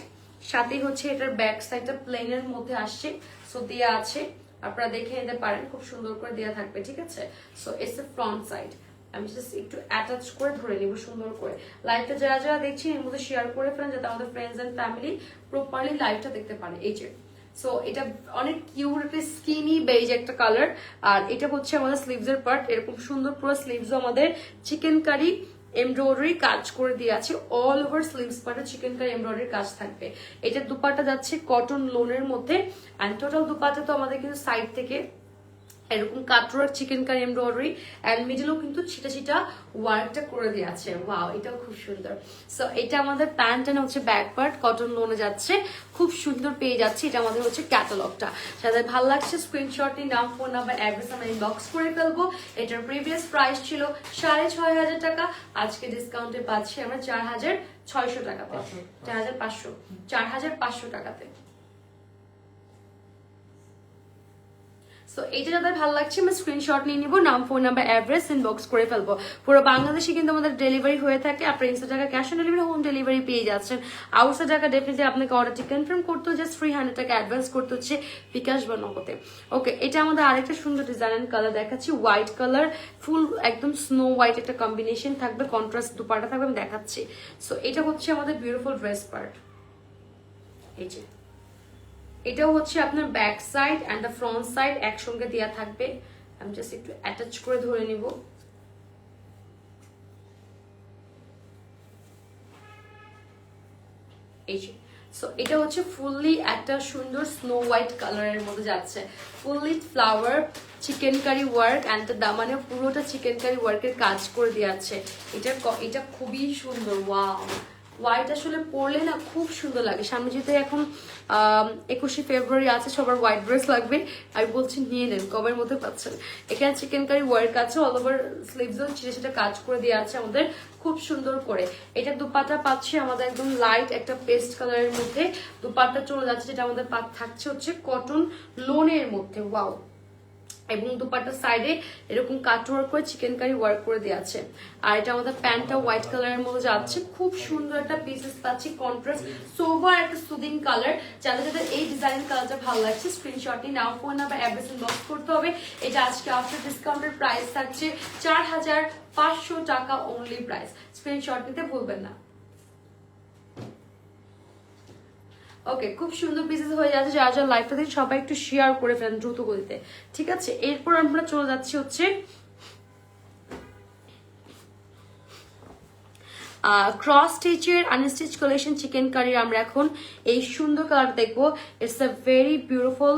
সাথেই হচ্ছে এটার ব্যাক সাইডটা প্লেনের মধ্যে আসছে, সো দেয়া আছে, আপনারা দেখে নিতে পারেন, খুব সুন্দর করে দেওয়া থাকবে, ঠিক আছে। So it's A front side, আমি জাস্ট একটু অ্যাটাচ করে ধরে নিব সুন্দর করে। লাইভটা যারা যারা দেখছি এর মধ্যে শেয়ার করে ফেলেন যাতে আমাদের ফ্রেন্ডস এন্ড ফ্যামিলি প্রপারলি লাইভটা দেখতে পারে। এই যে সো এটা অনেক কিউট একটা স্কিনি বেজ একটা কালার, আর এটা হচ্ছে আমাদের স্লিভস এর পার্ট, এরকম সুন্দর পুরো স্লিভস আমাদের চিকেন কারি এমব্রয়ডারি কাজ করে দিয়ে আছে, অল ওভার স্লিভস পার্টে চিকেন কারি এমব্রয়ডারি কাজ থাকবে। এটা দুপাট্টা যাচ্ছে কটন লোনের মধ্যে, অ্যান্ড টোটাল দুপাট্টা তো আমাদের কিন্তু সাইড থেকে এরকম cutwork chikankari embroidery and মিডলেও কিন্তু ছিটা ছিটা ওয়ার্কটা করে দেওয়া আছে। ওয়াও, এটাও খুব সুন্দর। সো এটা আমাদের প্যান্ট এন্ড হচ্ছে ব্যাক পার্ট কটন লোনে যাচ্ছে, খুব সুন্দর পেয়ে যাচ্ছে। এটা আমাদের হচ্ছে ক্যাটালগটা, যাদের ভালো লাগছে স্ক্রিনশট নিয়ে নাম ফোন নাম্বার অ্যাড্রেস আমরা ইনবক্স করে ফেলবো। এটার প্রিভিয়াস প্রাইস ছিল 6500 টাকা, আজকে ডিসকাউন্টে পাচ্ছি আমরা 4600 টাকাতে, 4500 টাকাতে। সো এইটা যাদের ভালো লাগছে আমি স্ক্রিনশট নিয়ে নিব, নাম ফোন নাম্বার অ্যাড্রেস ইনবক্স করে ফেলবো। পুরো বাংলাদেশে কিন্তু আমাদের ডেলিভারি হয়ে থাকে, আপনার ইনস্টা টাকা cash on delivery home delivery পেয়ে যাচ্ছেন। আউটসাইড টাকা ডেফিনেটলি আপনাকে অর্ডারটি কনফার্ম করতে জাস্ট 300 টাকা অ্যাডভান্স করতে হচ্ছে বিকাশ বা নগদে। ওকে, এটা আমাদের আরেকটা সুন্দর ডিজাইন কালার দেখাচ্ছি, হোয়াইট কালার, ফুল একদম স্নো হোয়াইট একটা কম্বিনেশন থাকবে, কন্ট্রাস্ট দুপাটা থাকবে, আমি দেখাচ্ছি। সো এটা হচ্ছে আমাদের বিউটিফুল ড্রেস পার্ট, এই যে এটাও হচ্ছে আপনার back side and the front side একসঙ্গে দেওয়া থাকবে। আমি জাস্ট একটু অ্যাটাচ করে ধরে নিব। এই যে সো এটা হচ্ছে ফুললি একটা সুন্দর স্নো হোয়াইট কালারের মধ্যে যাচ্ছে, fully flower chikankari work and দামানে পুরোটা চিকেন কারি ওয়ার্কের কাজ করে দেওয়া আছে। এটা খুবই সুন্দর। ওয়াও, হোয়াইট আসলে পরলে না খুব সুন্দর লাগে। সামনে যেতে এখন 21শে ফেব্রুয়ারি আছে, সবার হোয়াইট ড্রেস লাগবে, আমি বলছি নিয়ে নেন, কবের মধ্যে পাচ্ছেন। এখানে চিকেন কারি ওয়ার্ক আছে, অল ওভার স্লিভস সেটা কাজ করে দেওয়া আছে আমাদের খুব সুন্দর করে। এটা দুপাট্টা পাচ্ছি আমাদের একদম লাইট একটা পেস্ট কালারের মধ্যে, দুপাট্টা চলে যাচ্ছে, যেটা আমাদের থাকছে হচ্ছে কটন লোনের মধ্যে। ওয়াও, এবং দুপাট্টার সাইডে এরকম কাট ওয়ার্ক করে চিকেন কারি ওয়ার্ক করে দেওয়া আছে। আর এটা আমাদের প্যান্টটা হোয়াইট কালারের মধ্যে যাচ্ছে, খুব সুন্দর একটা পিসেস পাচ্ছি, কন্ট্রাস্ট সোভার একটা সুদিং কালার। যাদের যাদের এই ডিজাইন কালারটা ভালো লাগছে স্ক্রিনশট নিয়ে নাও ফোন নাম্বার অ্যাড্রেস ইনবক্স করতে হবে। এটা আজকে আফটার ডিসকাউন্টের প্রাইস থাকছে 4500 টাকা অনলি প্রাইস, স্ক্রিনশট নিতে ভুলবেন না। ওকে, খুব সুন্দর পিসেস হয়ে যাচ্ছে, যারা যারা লাইভটা দিয়ে সবাই একটু শেয়ার করে ফেলেন দ্রুত গতিতে, ঠিক আছে। এরপর আমরা চলে যাচ্ছি হচ্ছে ক্রস স্টিচের আনস্টিচ কালেকশন চিকেন কারি। আমরা এখন এই সুন্দর কালার দেখবো, it's a very beautiful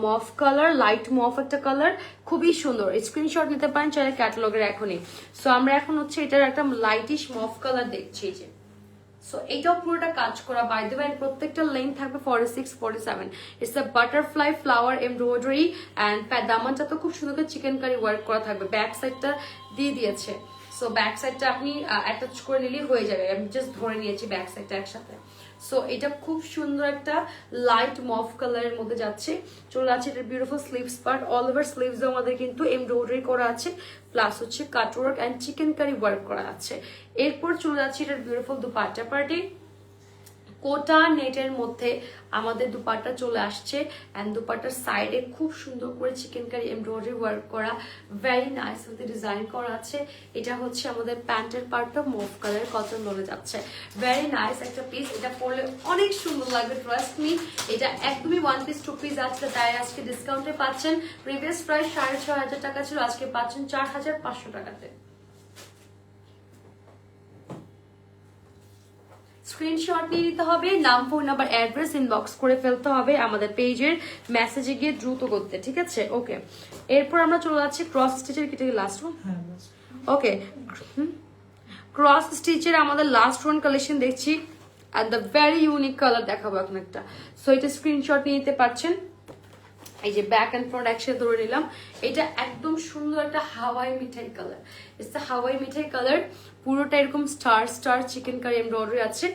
mauve colour, light mauve একটা কালার, খুবই সুন্দর। স্ক্রিনশট নিতে পারেন চাইলে ক্যাটালগের এখনই। সো আমরা এখন হচ্ছে এটার একটা লাইটিশ মফ কালার দেখছি, যে সো এইটাও পুরোটা কাজ করা, বাই দ্য ওয়ে প্রত্যেকটা লেন্থ থাকবে 46 47। It's a butterfly flower embroidery and দামানটা তো খুব সুন্দর করে চিকেন কারি ওয়ার্ক করা থাকবে, ব্যাক সাইডটা দিয়ে দিয়েছে। সো ব্যাক সাইডটা আপনি অ্যাটাচ করে নিলেই হয়ে যাবে, আমি জাস্ট ধরে নিয়েছি ব্যাক সাইডটা একসাথে। সো এটা খুব সুন্দর একটা লাইট মফ কালারের মধ্যে যাচ্ছে। চলে যাচ্ছে এটা beautiful sleeves part, all over sleeves আমাদের কিন্তু এমব্রয়ডারি করা আছে, প্লাস হচ্ছে cut work and chikankari work করা আছে। এরপর চলে যাচ্ছে এটার বিউটিফুল দুপাট্টা পার্টি, কোটা নেটের মধ্যে আমাদের দুপাট্টা চলে আসছে অ্যান্ড দুপাট্টার সাইডে খুব সুন্দর করে চিকেন কারি এমব্রয়ডারি ওয়ার্ক করা, ভেরি নাইস মধ্যে ডিজাইন করা আছে। এটা হচ্ছে আমাদের প্যান্টের পার্টটা মুভ কালার কটন বলে যাচ্ছে, ভেরি নাইস একটা পিস। এটা পরলে অনেক সুন্দর লাগবে, ট্রাস্ট মি। এটা একদমই 1 পিস 2 পিস আছে, তাই আজকে ডিসকাউন্টে পাচ্ছেন। প্রিভিয়াস প্রাইস 6500 টাকা ছিল, আজকে পাচ্ছেন 4500 টাকাতে। স্ক্রিনশট নিয়ে নিতে হবে, নাম ফোন নাম্বার অ্যাড্রেস ইনবক্স করে ফেলতে হবে আমাদের পেজের মেসেজে গিয়ে দ্রুত করতে, ঠিক আছে? ওকে, এরপর আমরা চলে যাচ্ছি ক্রস স্টিচের, কি লাস্ট ওয়ান? ওকে, ক্রস স্টিচের আমাদের লাস্ট ওয়ান কালেকশন দেখছি and the very unique colour দেখাবো এখন একটা। সো এটা স্ক্রিনশট নিয়ে নিতে পারছেন। এই যে ব্যাক অ্যান্ড ফ্রন্ট একসাথে ধরে নিলাম। এটা একদম সুন্দর একটা হাওয়াই মিঠাই colour, it's the hawai Mithai colour. পুরোটা এরকম star star chikankari embroidery আছে,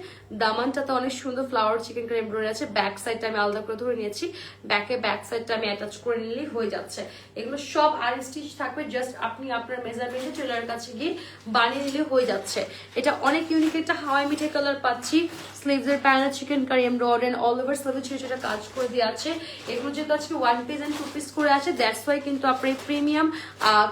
দামানটাতে অনেক সুন্দর ফ্লাওয়ার চিকেন কারি এমব্রয়ডারি আছে। ব্যাক সাইডটা আমি আলাদা করে ধরে নিয়েছি, ব্যাক সাইডটা আমি অ্যাটাচ করে নিলেই হয়ে যাচ্ছে। এগুলো সব আর স্টিচ থাকবে, জাস্ট আপনি আপনার মেজারমেন্টে টেলারের কাছে গিয়ে বানিয়ে নিলে হয়ে যাচ্ছে। এটা অনেক ইউনিক একটা হাওয়াই মিঠাই কালার পাচ্ছি। স্লিভসের panel chikankari embroidery all over স্লিভে ছোট ছোট কাজ করে দিয়ে আছে। এগুলো যেহেতু আজকে 1 পিস এন্ড 2 পিস করে আছে, দ্যাটস ওয়াই কিন্তু আপনার প্রিমিয়াম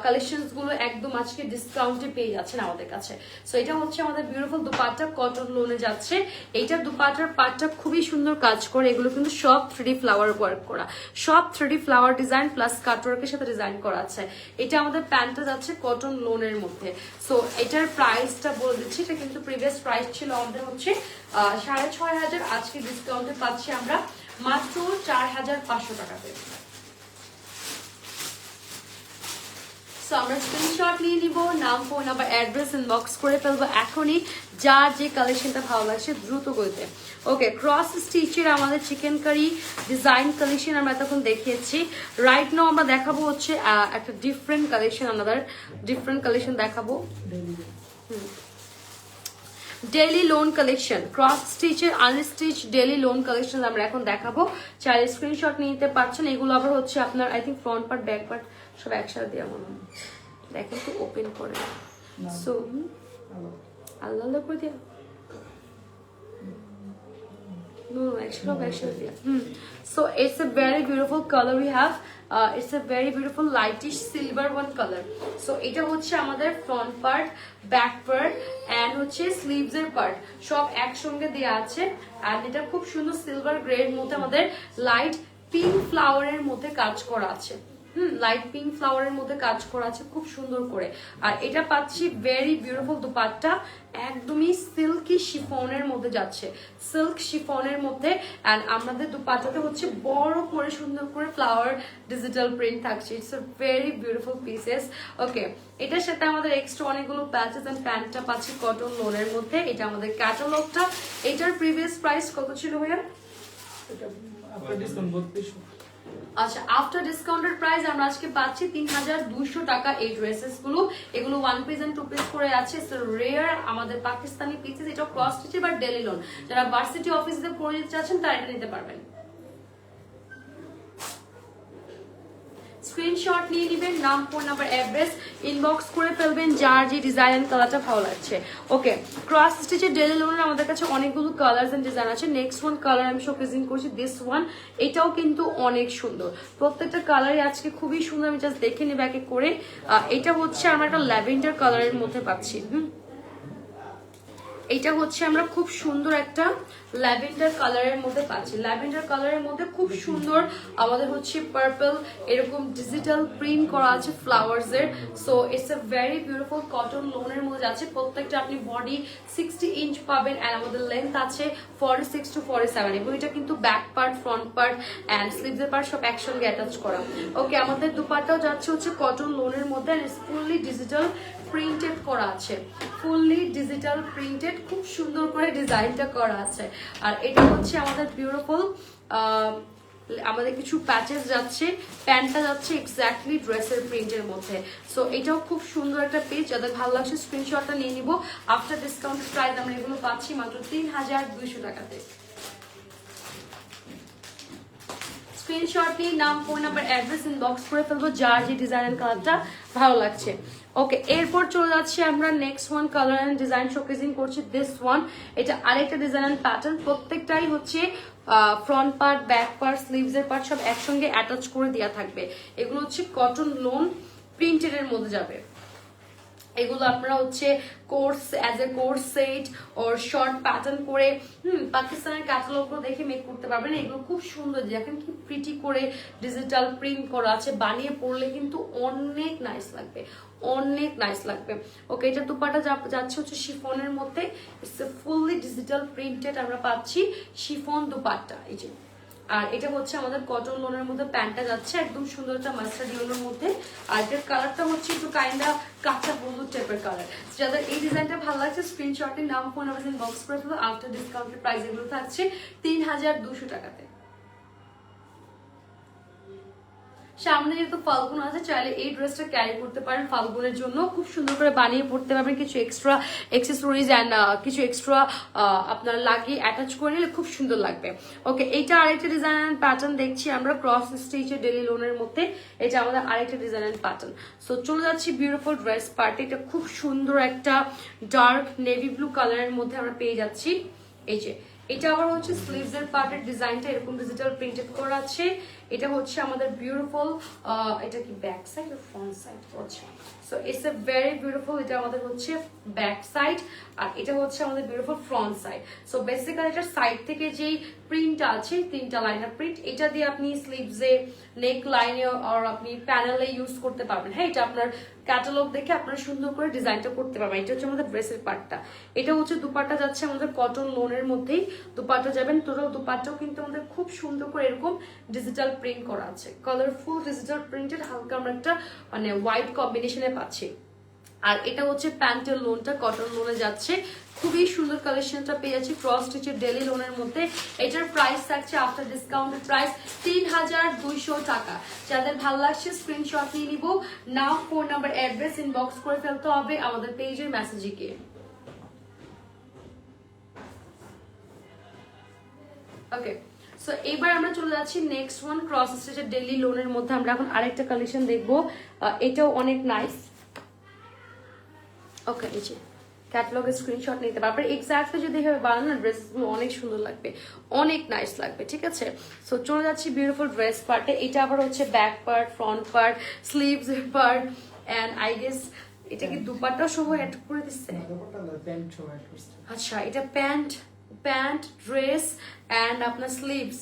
কালেকশনস গুলো একদম আজকে ডিসকাউন্টে পেয়ে যাচ্ছেন আমাদের কাছে। সো এটা হচ্ছে আমাদের বিউটিফুল দুপাট্টা, কটন লোনে যাচ্ছে। এইটার দুপাট্টার পাটটা খুবই সুন্দর কাজ করে, এগুলো কিন্তু সব 3D ফ্লাওয়ার ওয়ার্ক করা, সব 3D ফ্লাওয়ার ডিজাইন প্লাস কাট ওয়ার্কের সাথে ডিজাইন করা আছে। এটা আমাদের প্যান্টটা যাচ্ছে কটন লোনের মধ্যে। সো এটার প্রাইসটা বলে দিচ্ছি, এটা কিন্তু প্রিভিয়াস প্রাইস ছিল আমাদের হচ্ছে 6500, আজকে ডিসকাউন্টে পাচ্ছি আমরা মাত্র 4500 টাকাতে। সো আমরা স্ক্রিনশট নিয়ে নিব, নাম ফোন নাম্বার অ্যাড্রেস ইনবক্স করে ফেলবো এখনই, যার যে কালেকশনটা ভালো লাগছে দ্রুত করতে। ওকে, ক্রস স্টিচের আমাদের চিকেন কারি ডিজাইন কালেকশন আমরা এতক্ষণ দেখিয়েছি। রাইট নাও আমরা দেখাবো হচ্ছে একটা different collection, another different collection দেখাবো। ডেইলি লোন কালেকশন, ক্রস স্টিচের আনস্টিচ ডেইলি লোন কালেকশন আমরা এখন দেখাবো। চাইলে স্ক্রিনশট নিয়ে নিতে পারছেন। এগুলো আবার হচ্ছে আপনার I think front part back part সব একসাথে দেওয়া মনে হয়, দেখেন তো ওপেন করে। সো আল্লাহ আল্লাহ করে দেওয়া, no actually so it's a very beautiful color we have, it's a very beautiful lightish silver one color. so এটা হচ্ছে আমাদের front part, back part and হচ্ছে sleeves এর part সব একসঙ্গে দেয়া আছে। and এটা খুব সুন্দর সিলভার গ্রে এর মধ্যে আমাদের লাইট পিঙ্ক ফ্লাওয়ারের মধ্যে কাজ করা আছে। লাইট পিঙ্ক ফ্লাওয়ারের মধ্যে কাজ করা আছে খুব সুন্দর করে। আর এটা পাচ্ছি ভেরি বিউটিফুল দুপাট্টা, একদমই সিল্কি শিফনের মধ্যে যাচ্ছে, সিল্ক শিফনের মধ্যে। এন্ড আমাদের দুপাট্টাতে হচ্ছে বড় করে সুন্দর করে ফ্লাওয়ার ডিজিটাল প্রিন্ট থাকছে। It's a very beautiful pieces. Okay, এটার সাথে আমাদের এক্সট্রা অনেকগুলো প্যাচেস এন্ড প্যান্টটা পাচ্ছি কটন লোনের মধ্যে। এটা আমাদের ক্যাটালগটা। এটার প্রিভিয়াস প্রাইস কত ছিল ভাইয়া? আচ্ছা, আফটার ডিসকাউন্টেড প্রাইস আমরা আজকে পাচ্ছি 3200 টাকা এই ড্রেসেস গুলো। এগুলো 1 পিস এন্ড 2 পিস করে আছে, রেয়ার আমাদের পাকিস্তানি পিসেস। এটা ক্রস স্টিচ বা ডেলি লোন, যারা ভার্সিটি অফিসে পড়ে যেতে চাচ্ছেন তারা এটা নিতে পারবেন। স্ক্রিনশট নিয়ে নেবেন, নাম ফোন নাম্বার অ্যাড্রেস ইনবক্স করে ফেলবেন যার যে ডিজাইন কালারটা ভালো লাগছে। ওকে, ক্রস স্টিচের ডেলি লোনের আমাদের কাছে অনেকগুলো কালার্স এন্ড ডিজাইন আছে। নেক্সট ওয়ান কালার আমি শোকেজিং করছি, দিস ওয়ান। এটাও কিন্তু অনেক সুন্দর, প্রত্যেকটা কালারই আজকে খুবই সুন্দর। আমি জাস্ট দেখে নেব একে করে। এটা হচ্ছে আমরা একটা ল্যাভেন্ডার কালারের মধ্যে পাচ্ছি। এটা হচ্ছে আমরা খুব সুন্দর একটা ল্যাভেন্ডার কালারের মধ্যে পাচ্ছি। ল্যাভেন্ডার কালারের মধ্যে খুব সুন্দর আমাদের হচ্ছে পার্পল এরকম ডিজিটাল প্রিন্ট করা আছে ফ্লাওয়ার্স এর। So it's a very beautiful cotton লোনের মধ্যে আছে। প্রত্যেকটা আপনি বডি 60 ইঞ্চ পাবেন এন্ড আমাদের লেন্থ আছে 46 to 47। এবং এটা কিন্তু back part, front part and sleeves এর পার্ট সব একসঙ্গে অ্যাটাচ করা। ওকে, আমাদের দুপাট্টাও যাচ্ছে হচ্ছে কটন লোনের মধ্যে এন্ড ফুললি ডিজিটাল প্রিন্টেড করা আছে, ফুললি ডিজিটাল প্রিন্টেড, খুব সুন্দর করে ডিজাইনটা করা আছে। আর এটা হচ্ছে আমাদের বিউটিফুল আমাদের কিছু প্যাচেস যাচ্ছে, প্যান্টটা যাচ্ছে এক্স্যাক্টলি ড্রেসের প্রিন্টের মধ্যে। সো এটাও খুব সুন্দর একটা পেজ, যাদের ভালো লাগছে স্ক্রিনশটটা নিয়ে নিব। আফটার ডিসকাউন্টেড প্রাইস আমরা এগুলো পাচ্ছি মাত্র 3200 টাকাতে। স্ক্রিনশট নিয়ে নাম, ফোন নাম্বার, অ্যাড্রেস ইনবক্স করে ফেলবো যার যে ডিজাইন এন্ড কালারটা ভালো লাগছে। ওকে, এরপর চলে যাচ্ছি আমরা next one colour and design showcasing করছি। দিস ওয়ান, এটা আরেকটা ডিজাইন এন্ড প্যাটার্ন, প্রত্যেকটাই হচ্ছে front part, back part, sleeves এর পার্ট সব একসঙ্গে অ্যাটাচ করে দেওয়া থাকবে। এগুলো হচ্ছে কটন লোন প্রিন্টেড এর মধ্যে যাবে। এগুলো আপনারা হচ্ছে course as a course set or short pattern করে পাকিস্তানের ক্যাটালগুলো দেখে মেক করতে পারবেন। এগুলো খুব সুন্দর, দেখেন কি প্রিটি করে ডিজিটাল প্রিন্ট করা আছে, বানিয়ে পড়লে কিন্তু অনেক নাইস লাগবে, অনেক নাইস লাগবে। ওকে, এটা দুপাটা যাচ্ছে হচ্ছে শিফনের মধ্যে, it's a fully digital printed আমরা পাচ্ছি শিফন দুপাট্টা। এই যে, আর এটা হচ্ছে আমাদের কটন লোনের মধ্যে প্যান্টটা যাচ্ছে একদম সুন্দর একটা মাস্টার্ড ইয়েলোর মধ্যে। আর এটার কালারটা হচ্ছে একটু কাইন্ডা কাঁচা হলুদ টাইপের কালার। যাদের এই ডিজাইনটা ভালো লাগছে স্ক্রিনশটের নাম, ফোন নাম্বার বক্স করে ফেলো। আফটার ডিসকাউন্টের প্রাইস এগুলো থাকছে 3200 টাকাতে। সামনে যেহেতু ফাল্গুন আছে, চাইলে এই ড্রেসটা ক্যারি করতে পারেন ফাল্গুনের জন্য, খুব সুন্দর করে বানিয়ে পড়তে পারবেন। কিছু এক্সট্রা এক্সেসরিজ অ্যান্ড কিছু এক্সট্রা আপনার লাগিয়ে অ্যাটাচ করে নিলে খুব সুন্দর লাগবে। ওকে, এইটা আরেকটা ডিজাইন অ্যান্ড প্যাটার্ন দেখছি আমরা ক্রস স্টিচের ডেলি লোনের মধ্যে। এটা আমাদের আরেকটা ডিজাইন অ্যান্ড প্যাটার্ন। সো চলে যাচ্ছি বিউটিফুল ড্রেস পার্টি। এটা খুব সুন্দর একটা ডার্ক নেভি ব্লু কালারের মধ্যে আমরা পেয়ে যাচ্ছি। এই যে, এটা আবার হচ্ছে স্লিভস এর পার্টের ডিজাইনটা এরকম ডিজিটাল প্রিন্টেড করা আছে। এটা হচ্ছে আমাদের বিউটিফুল, এটা কি ব্যাক সাইড আর ফ্রন্ট সাইড হচ্ছে। So it's a very beautiful. এটা আমাদের হচ্ছে ব্যাক সাইড আর এটা হচ্ছে আমাদের beautiful front side. So basically এটার সাইড থেকে যেই প্রিন্টটা আছে, 3টা লাইনার প্রিন্ট, এটা দিয়ে আপনি স্লিভসে, নেক লাইনে আর আপনি প্যানেলে ইউজ করতে পারবেন। হ্যাঁ, এটা আপনার ক্যাটালগ দেখে আপনারা সুন্দর করে ডিজাইনটা করতে পারবেন। এটা হচ্ছে আমাদের ড্রেসের পার্টটা। এটা হচ্ছে দুপাট্টা যাচ্ছে আমাদের কটন লোনের মধ্যেই দুপাট্টা যাবেন। টোটাল দুপাট্টাও কিন্তু আমাদের খুব সুন্দর করে এরকম ডিজিটাল প্রিন্ট করা আছে, কালারফুল ডিজিটাল প্রিন্টেড, হালকা আমরা একটা মানে হোয়াইট কম্বিনেশনে পাচ্ছি। আর এটা হচ্ছে প্যান্টের লোনটা কটন লোনে যাচ্ছে, খুবই সুন্দর কালেকশনটা পেয়ে যাচ্ছি ক্রস স্টিচের ডেলি লোনের মধ্যে। এটার প্রাইস থাকছে আফটার ডিসকাউন্টের প্রাইস 3200 টাকা। যাদের ভালো লাগছে স্ক্রিনশট নিয়ে নিব, নাম, ফোন নাম্বার, অ্যাড্রেস ইনবক্স করে ফেলতে হবে আমাদের পেজের মেসেজে গিয়ে। ওকে, সো এইবার আমরা চলে যাচ্ছি নেক্সট ওয়ান ক্রস স্টিচের ডেলি লোনের মধ্যে। আমরা এখন আরেকটা কালেকশন দেখবো, এটাও অনেক নাইস। ওকে, এই যে ক্যাটালগের স্ক্রিনশট নিতে পারবেন। এক্স্যাক্টলি যদি এভাবে বানানো ড্রেসগুলো অনেক সুন্দর লাগবে, অনেক নাইস লাগবে। ঠিক আছে, সো চলে যাচ্ছি বিউটিফুল ড্রেস পার্টে। এটা আবার হচ্ছে back part, front part, sleeves part and I guess এটা কি দুপাট্টা সহ অ্যাড করে দিচ্ছে। আচ্ছা, এটা প্যান্ট ড্রেস অ্যান্ড আপনার স্লিভস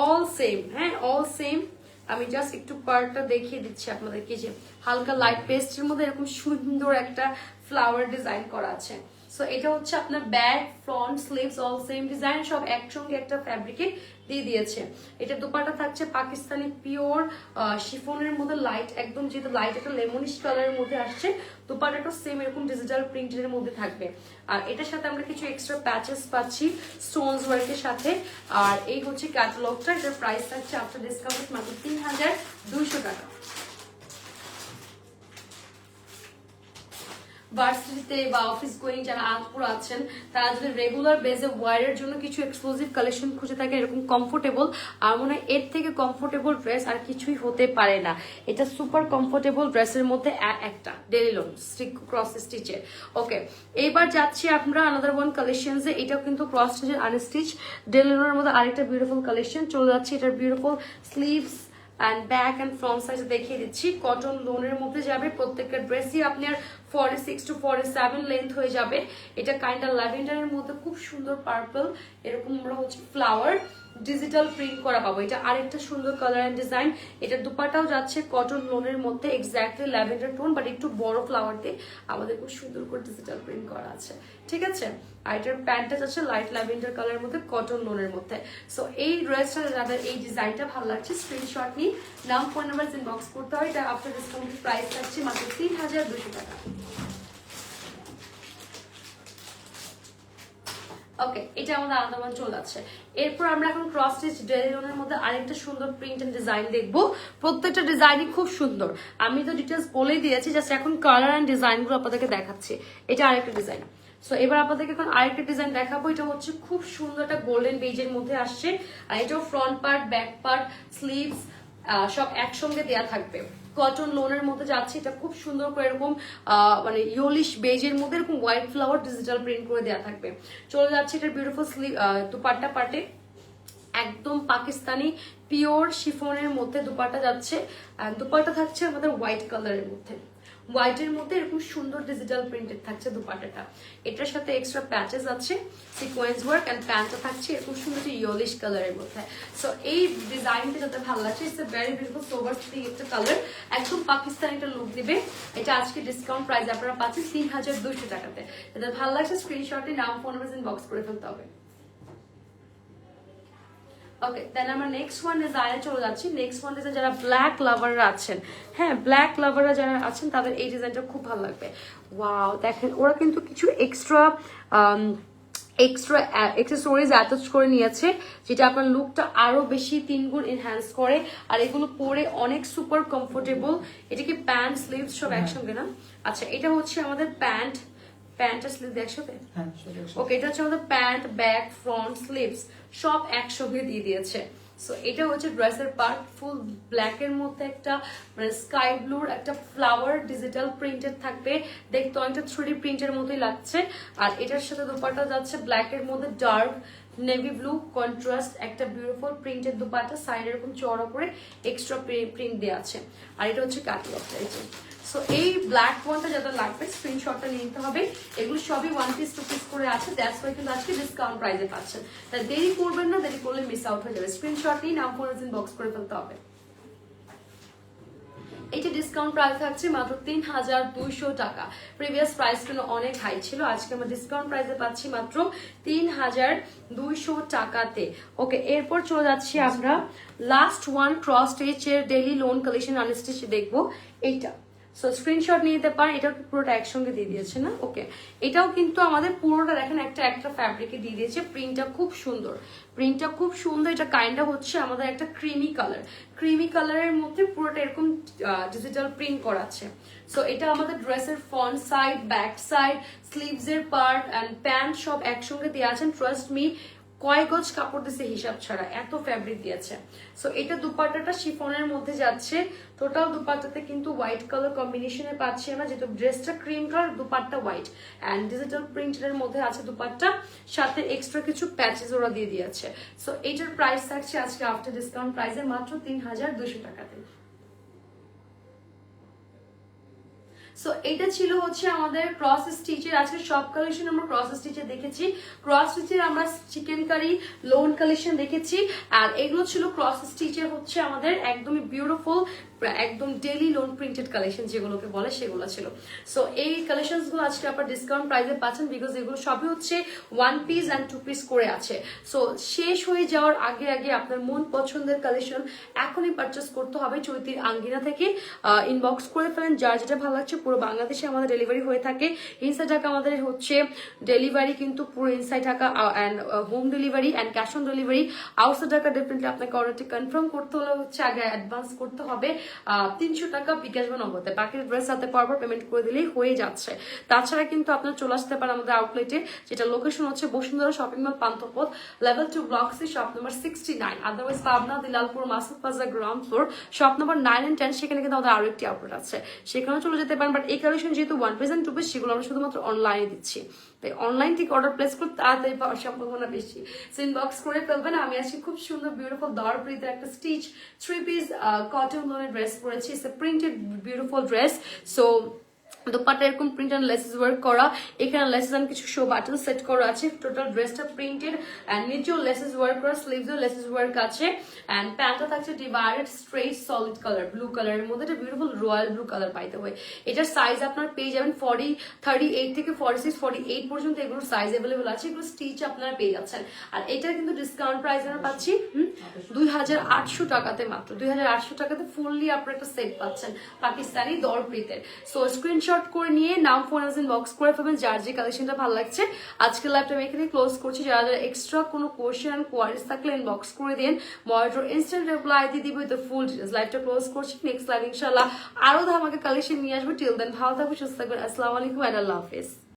অল সেম। হ্যাঁ, অল সেম। আমি জাস্ট একটু পার্টটা দেখিয়ে দিচ্ছি আপনাদেরকে, যে হালকা লাইট পেস্টের মধ্যে এরকম সুন্দর একটা ফ্লাওয়ার ডিজাইন করা আছে। সো এটা হচ্ছে আপনার back, front, sleeves all same design, সব একসঙ্গে একটা ফ্যাব্রিকে দিয়ে দিয়েছে। এটা দুপাটা থাকছে পাকিস্তানি পিওর শিফনের মধ্যে লাইট, একদম যেহেতু লাইট একটা লেমনিশ কালারের মধ্যে আসছে, দুপাটাটা সেম এরকম ডিজিটাল প্রিন্টের মধ্যে থাকবে। আর এটার সাথে আমরা কিছু এক্সট্রা প্যাচেস পাচ্ছি স্টোনস ওয়ার্কের সাথে। আর এই হচ্ছে ক্যাটালগটা, এটার প্রাইস থাকছে আফটার ডিসকাউন্ট মাত্র 3200 টাকা। ভার্সিটিতে বা অফিস গোয়িং যারা আজপুর আছেন, তারা যদি রেগুলার বেজে ওয়ারের জন্য কিছু এক্সক্লুসিভ কালেকশন খুঁজে থাকে এরকম কমফোর্টেবল, আর মনে হয় এর থেকে কমফোর্টেবল ড্রেস আর কিছুই হতে পারে না। এটা সুপার কমফোর্টেবল ড্রেসের মধ্যে একটা ডেলি লোন ক্রস স্টিচের। ওকে, এইবার যাচ্ছি আমরা আনাদার ওয়ান কালেকশনসে। এটাও কিন্তু ক্রস স্টিচের আনস্টিচ ডেলি লোনের মধ্যে আরেকটা বিউটিফুল কালেকশন। চলে যাচ্ছে এটার beautiful sleeves and back and front side দেখিয়ে দিচ্ছি। কটন লোনের মধ্যে যাবে, প্রত্যেকটা ড্রেসই আপনার 46 to 47 লেন্থ হয়ে যাবে। এটা কাইন্ড অফ ল্যাভেন্ডারের মধ্যে খুব সুন্দর পার্পল এরকম আমরা হচ্ছে ফ্লাওয়ার ডিজিটাল প্রিন্ট করা পাবো। এটা আরেকটা সুন্দর কালার এন্ড ডিজাইন। এটা দুপাটাও যাচ্ছে কটন লোনের মধ্যে, এক্স্যাক্টলি ল্যাভেন্ডার টোন বাট একটু বড় ফ্লাওয়ার দিয়ে আমাদের খুব সুন্দর করে ডিজিটাল প্রিন্ট করা আছে। ঠিক আছে, আর এটার প্যান্টটা যাচ্ছে লাইট ল্যাভেন্ডার কালারের মধ্যে কটন লোনের মধ্যে। সো এই ড্রেসটা যাদের এই ডিজাইনটা ভালো লাগছে স্ক্রিনশট নিয়ে নাম, ফোন নাম্বার ইনবক্স করতে হয়। এটা আফটার ডিসকাউন্ট প্রাইস থাকছে মাত্র 3200 টাকা। ওকে, এটা আমাদের আলাদা চলে যাচ্ছে। এরপর আমরা এখন ক্রস স্টিচ ডেলি লোনের মধ্যে আরেকটা সুন্দর প্রিন্ট এন্ড ডিজাইন দেখবো। প্রত্যেকটা ডিজাইনই খুব সুন্দর, আমি তো ডিটেলস বলেই দিয়েছি, জাস্ট এখন কালার এন্ড ডিজাইন গুলো আপনাদেরকে দেখাচ্ছি। এটা আরেকটা ডিজাইন। সো এবার আপনাদেরকে এখন আরেকটা ডিজাইন দেখাবো। এটা হচ্ছে খুব সুন্দর একটা গোল্ডেন বেজের মধ্যে আসছে, আর এটাও front part, back part, sleeves সব একসঙ্গে দেয়া থাকবে। কটন লোনের মধ্যে যাচ্ছে, এটা খুব সুন্দর করে এরকম মানে ইয়োলিশ বেজের মধ্যে এরকম হোয়াইট ফ্লাওয়ার ডিজিটাল প্রিন্ট করে দেওয়া থাকবে। চলে যাচ্ছে এটার বিউটিফুল স্লিভ দুপাট্টা পার্টে, একদম পাকিস্তানি পিওর শিফনের মধ্যে দুপাট্টা যাচ্ছে। আর দুপাট্টা থাকছে আমাদের হোয়াইট কালারের মধ্যে, হোয়াইটের মধ্যে এরকম সুন্দর ডিজিটাল প্রিন্টেড থাকছে দুপাট্টাটা। এটার সাথে এক্সট্রা প্যাচেস আছে, সিকোয়েন্স ওয়ার্ক, এন্ড প্যান্টটা থাকছে এরকম সুন্দর ইয়েলিশ কালারের মধ্যে। সো এই ডিজাইনটা যাতে ভালো লাগছে, it's a very beautiful sober three একটা কালার, একদম পাকিস্তানি একটা লুক দিবে। এটা আজকে ডিসকাউন্ট প্রাইস আপনারা পাচ্ছেন 3200 টাকাতে। যাদের ভালো লাগছে স্ক্রিনশটে নাম, ফোন নাম্বার ইনবক্স করে ফেলতে হবে। ওকে, দেন আমরা নেক্সট ওয়ান ডিজাইনে চলে যাচ্ছি। নেক্সট ওয়ান ডিজাইন যারা ব্ল্যাক লাভাররা আছেন, হ্যাঁ ব্ল্যাক লাভাররা যারা আছেন তাদের এই ডিজাইনটা খুব ভালো লাগবে। ওয়াও, দেখেন ওরা কিন্তু কিছু এক্সট্রা এক্সেসরিজ অ্যাটাচ করে নিয়েছে, যেটা আপনার লুকটা আরো বেশি 3 গুণ এনহ্যান্স করে। আর এগুলো পরে অনেক সুপার কমফোর্টেবল। এটা কি প্যান্ট স্লিভস সব একসঙ্গে না? আচ্ছা, এটা হচ্ছে আমাদের প্যান্টের স্লিভ একসাথে। ওকে, এটা হচ্ছে আমাদের প্যান্ট, ব্যাক, ফ্রন্ট, স্লিভস সব একসঙ্গে দিয়ে দিয়েছে। সো এটা হচ্ছে ড্রেসের পার্ট, ফুল ব্ল্যাক এর মধ্যে একটা মানে স্কাই ব্লুর একটা ফ্লাওয়ার ডিজিটাল প্রিন্টেড থাকবে, দেখতে অনেকটা 3D প্রিন্টের মতোই লাগছে। আর এটার সাথে দুপাট্টা যাচ্ছে ব্ল্যাক এর মধ্যে ডার্ক নেভি ব্লু কন্ট্রাস্ট একটা বিউটিফুল প্রিন্টেড দুপাট্টা, সাইড এরকম চওড়া করে এক্সট্রা প্রিন্ট দেওয়া আছে। আর এটা হচ্ছে কাটওয়ার্কটা। সো এই ব্ল্যাক ওয়ানটা যাদের লাগবে স্ক্রিনশটটা নিয়ে নিতে হবে। এগুলো সবই 1 পিস 2 পিস করে আছে, দ্যাটস ওয়াই কিন্তু আজকে ডিসকাউন্ট প্রাইসে পাচ্ছেন। তাই দেরি করবেন না, দেরি করলে মিস আউট হয়ে যাবে। স্ক্রিনশট নিয়ে নাম ফোন ইনবক্স করে ফেলতে হবে। এটা ডিসকাউন্ট প্রাইস থাকছে মাত্র 3200 টাকা। প্রিভিয়াস প্রাইস কিন্তু অনেক হাই ছিল, আজকে আমরা ডিসকাউন্ট প্রাইসে পাচ্ছি মাত্র 3200 টাকাতে। ওকে, এরপর চলে যাচ্ছি আমরা লাস্ট ওয়ান ক্রস স্টিচের ডেইলি লোন কালেকশন আনস্টিচ দেখবো। এইটা সো স্ক্রিনশট নিয়ে নিতে পারেন। এটা পুরোটা একসঙ্গে দিয়ে দিয়েছে না? ওকে, এটাও কিন্তু আমাদের পুরোটা দেখেন একটা ফ্যাব্রিকে দিয়ে দিয়েছে। প্রিন্টটা খুব সুন্দর, প্রিন্টটা খুব সুন্দর। এটা কাইন্ডটা হচ্ছে আমাদের একটা ক্রিমি কালারের মধ্যে পুরোটা এরকম ডিজিটাল প্রিন্ট করা আছে। সো এটা আমাদের ড্রেসের front side, back side, sleeves এর পার্ট এন্ড প্যান্ট সব একসঙ্গে দিয়ে আছেন। ট্রাস্ট মি, কয় গজ কাপড় দিছে হিসাব ছাড়া, এত ফ্যাব্রিক দিয়েছে। সো এটা দুপাট্টাটা শিফনের মধ্যে যাচ্ছে। টোটাল দুপাট্টাতে কিন্তু হোয়াইট কালার কম্বিনেশনে পাচ্ছি আমরা, যেহেতু ড্রেসটা cream colour, dupatta white and digital প্রিন্টের মধ্যে আছে দুপাট্টা, সাথে এক্সট্রা কিছু প্যাচেস ওরা দিয়ে দিয়েছে। সো এটার প্রাইস থাকছে আজকে আফটার ডিসকাউন্ট প্রাইসে মাত্র 3200 টাকাতে। সো এটা ছিল হচ্ছে আমাদের ক্রস স্টিচের আজকে সব কালেকশন আমরা ক্রস স্টিচে দেখেছি। ক্রস স্টিচের আমরা চিকেন কারি লোন কালেকশন দেখেছি, আর এগুলো ছিল ক্রস স্টিচের হচ্ছে আমাদের একদমই বিউটিফুল একদম ডেইলি লোন প্রিন্টেড কালেকশন যেগুলোকে বলে সেগুলো ছিল। সো এই কালেকশনস গুলো আজকে আপনার ডিসকাউন্ট প্রাইসে পাচ্ছেন, বিকজ এগুলো সবই হচ্ছে 1 পিস এন্ড 2 পিস করে আছে। সো শেষ হয়ে যাওয়ার আগে আগে আপনার মন পছন্দের কালেকশন এখনই পারচেস করতে হবে চৈতির আঙ্গিনা থেকে। ইনবক্স করে ফেলেন যার যেটা ভালো লাগছে। পুরো বাংলাদেশে আমাদের ডেলিভারি হয়ে থাকে। ইনসাইড ঢাকা আমাদের হচ্ছে ডেলিভারি কিন্তু পুরো inside Dhaka and home delivery and cash on delivery. Outside Dhaka definitely আপনাকে অর্ডারটি কনফার্ম করতে হলে হচ্ছে আগে অ্যাডভান্স করতে হবে 300 টাকা বিকাশ বা নগদে। বাকি ড্রেস হাতে পরপর পেমেন্ট করে দিলেই হয়ে যাচ্ছে। তাছাড়া কিন্তু আপনার চলে আসতে পারেন আমাদের আউটলেটে, যেটা লোকেশন হচ্ছে Bashundhara shopping mall Panthapath, level 2 block C, shop number 69। Otherwise Pabna Dilalpur Masud বাজার ground floor, shop number 9 and 10, সেখানে কিন্তু আমাদের আরো একটি আউটলেট আছে, সেখানেও চলে যেতে পারেন। বাট এই কালেকশন যেহেতু 1 পিস and 2 পিস, সেগুলো আমরা শুধুমাত্র অনলাইনে দিচ্ছি, তাই অনলাইন থেকে অর্ডার প্লেস করতে তাড়াতাড়ি পাওয়ার সম্ভাবনা বেশি। সো ইনবক্স করে ফেলবেন। আমি আজকে খুব সুন্দর বিউটিফুল দরপ্রীতের একটা স্টিচ 3 পিস কটন লোনের ড্রেস পরেছি। It's a printed beautiful dress. So dupatta এরকম প্রিন্ট এন্ড লেসেস ওয়ার্ক করা, এখানে লেসেস এন্ড কিছু শো বাটন সেট করা আছে। টোটাল ড্রেসটা প্রিন্টেড এন্ড নিচেও লেসেস ওয়ার্ক করা, স্লিভসেও লেসেস ওয়ার্ক আছে। এন্ড প্যান্টটা থাকছে divided straight solid colour blue কালারের মধ্যে, এটা বিউটিফুল রয়্যাল ব্লু কালার পাইতে হয়। এটার সাইজ আপনার পেয়ে যাবেন 38 থেকে 46 48 পর্যন্ত এগুলোর সাইজ অ্যাভেলেবল আছে। এগুলো স্টিচ আপনারা পেয়ে যাচ্ছেন। আর এটার কিন্তু ডিসকাউন্ট প্রাইস আমরা পাচ্ছি 2800 টাকাতে, মাত্র 2800 টাকাতে ফুললি আপনারা একটা সেট পাচ্ছেন পাকিস্তানি দরপ্রীতের। সো স্ক্রিনশট করে নিয়ে নাম ফোন বক্স করে ফেলবেন যার যে কালেকশনটা ভালো লাগছে। আজকের লাইভটা আমি এখানে ক্লোজ করছি। যারা যারা এক্সট্রা কোনো কোয়েশ্চেন এন্ড কোয়ারিজ থাকলে ইনবক্স করে দেন, মনিটর ইনস্ট্যান্ট রিপ্লাই দিয়ে দিব উইথ দ্য ফুল ডিটেইলস। লাইভটা ক্লোজ করছি। নেক্সট লাইভ ইনশাআল্লাহ আরো ধামাকা কালেকশন নিয়ে আসবো। টিল দেন ভালো থাকবেন, সুস্থ থাকবেন। আসসালামু আলাইকুম এন্ড আল্লাহ হাফেজ।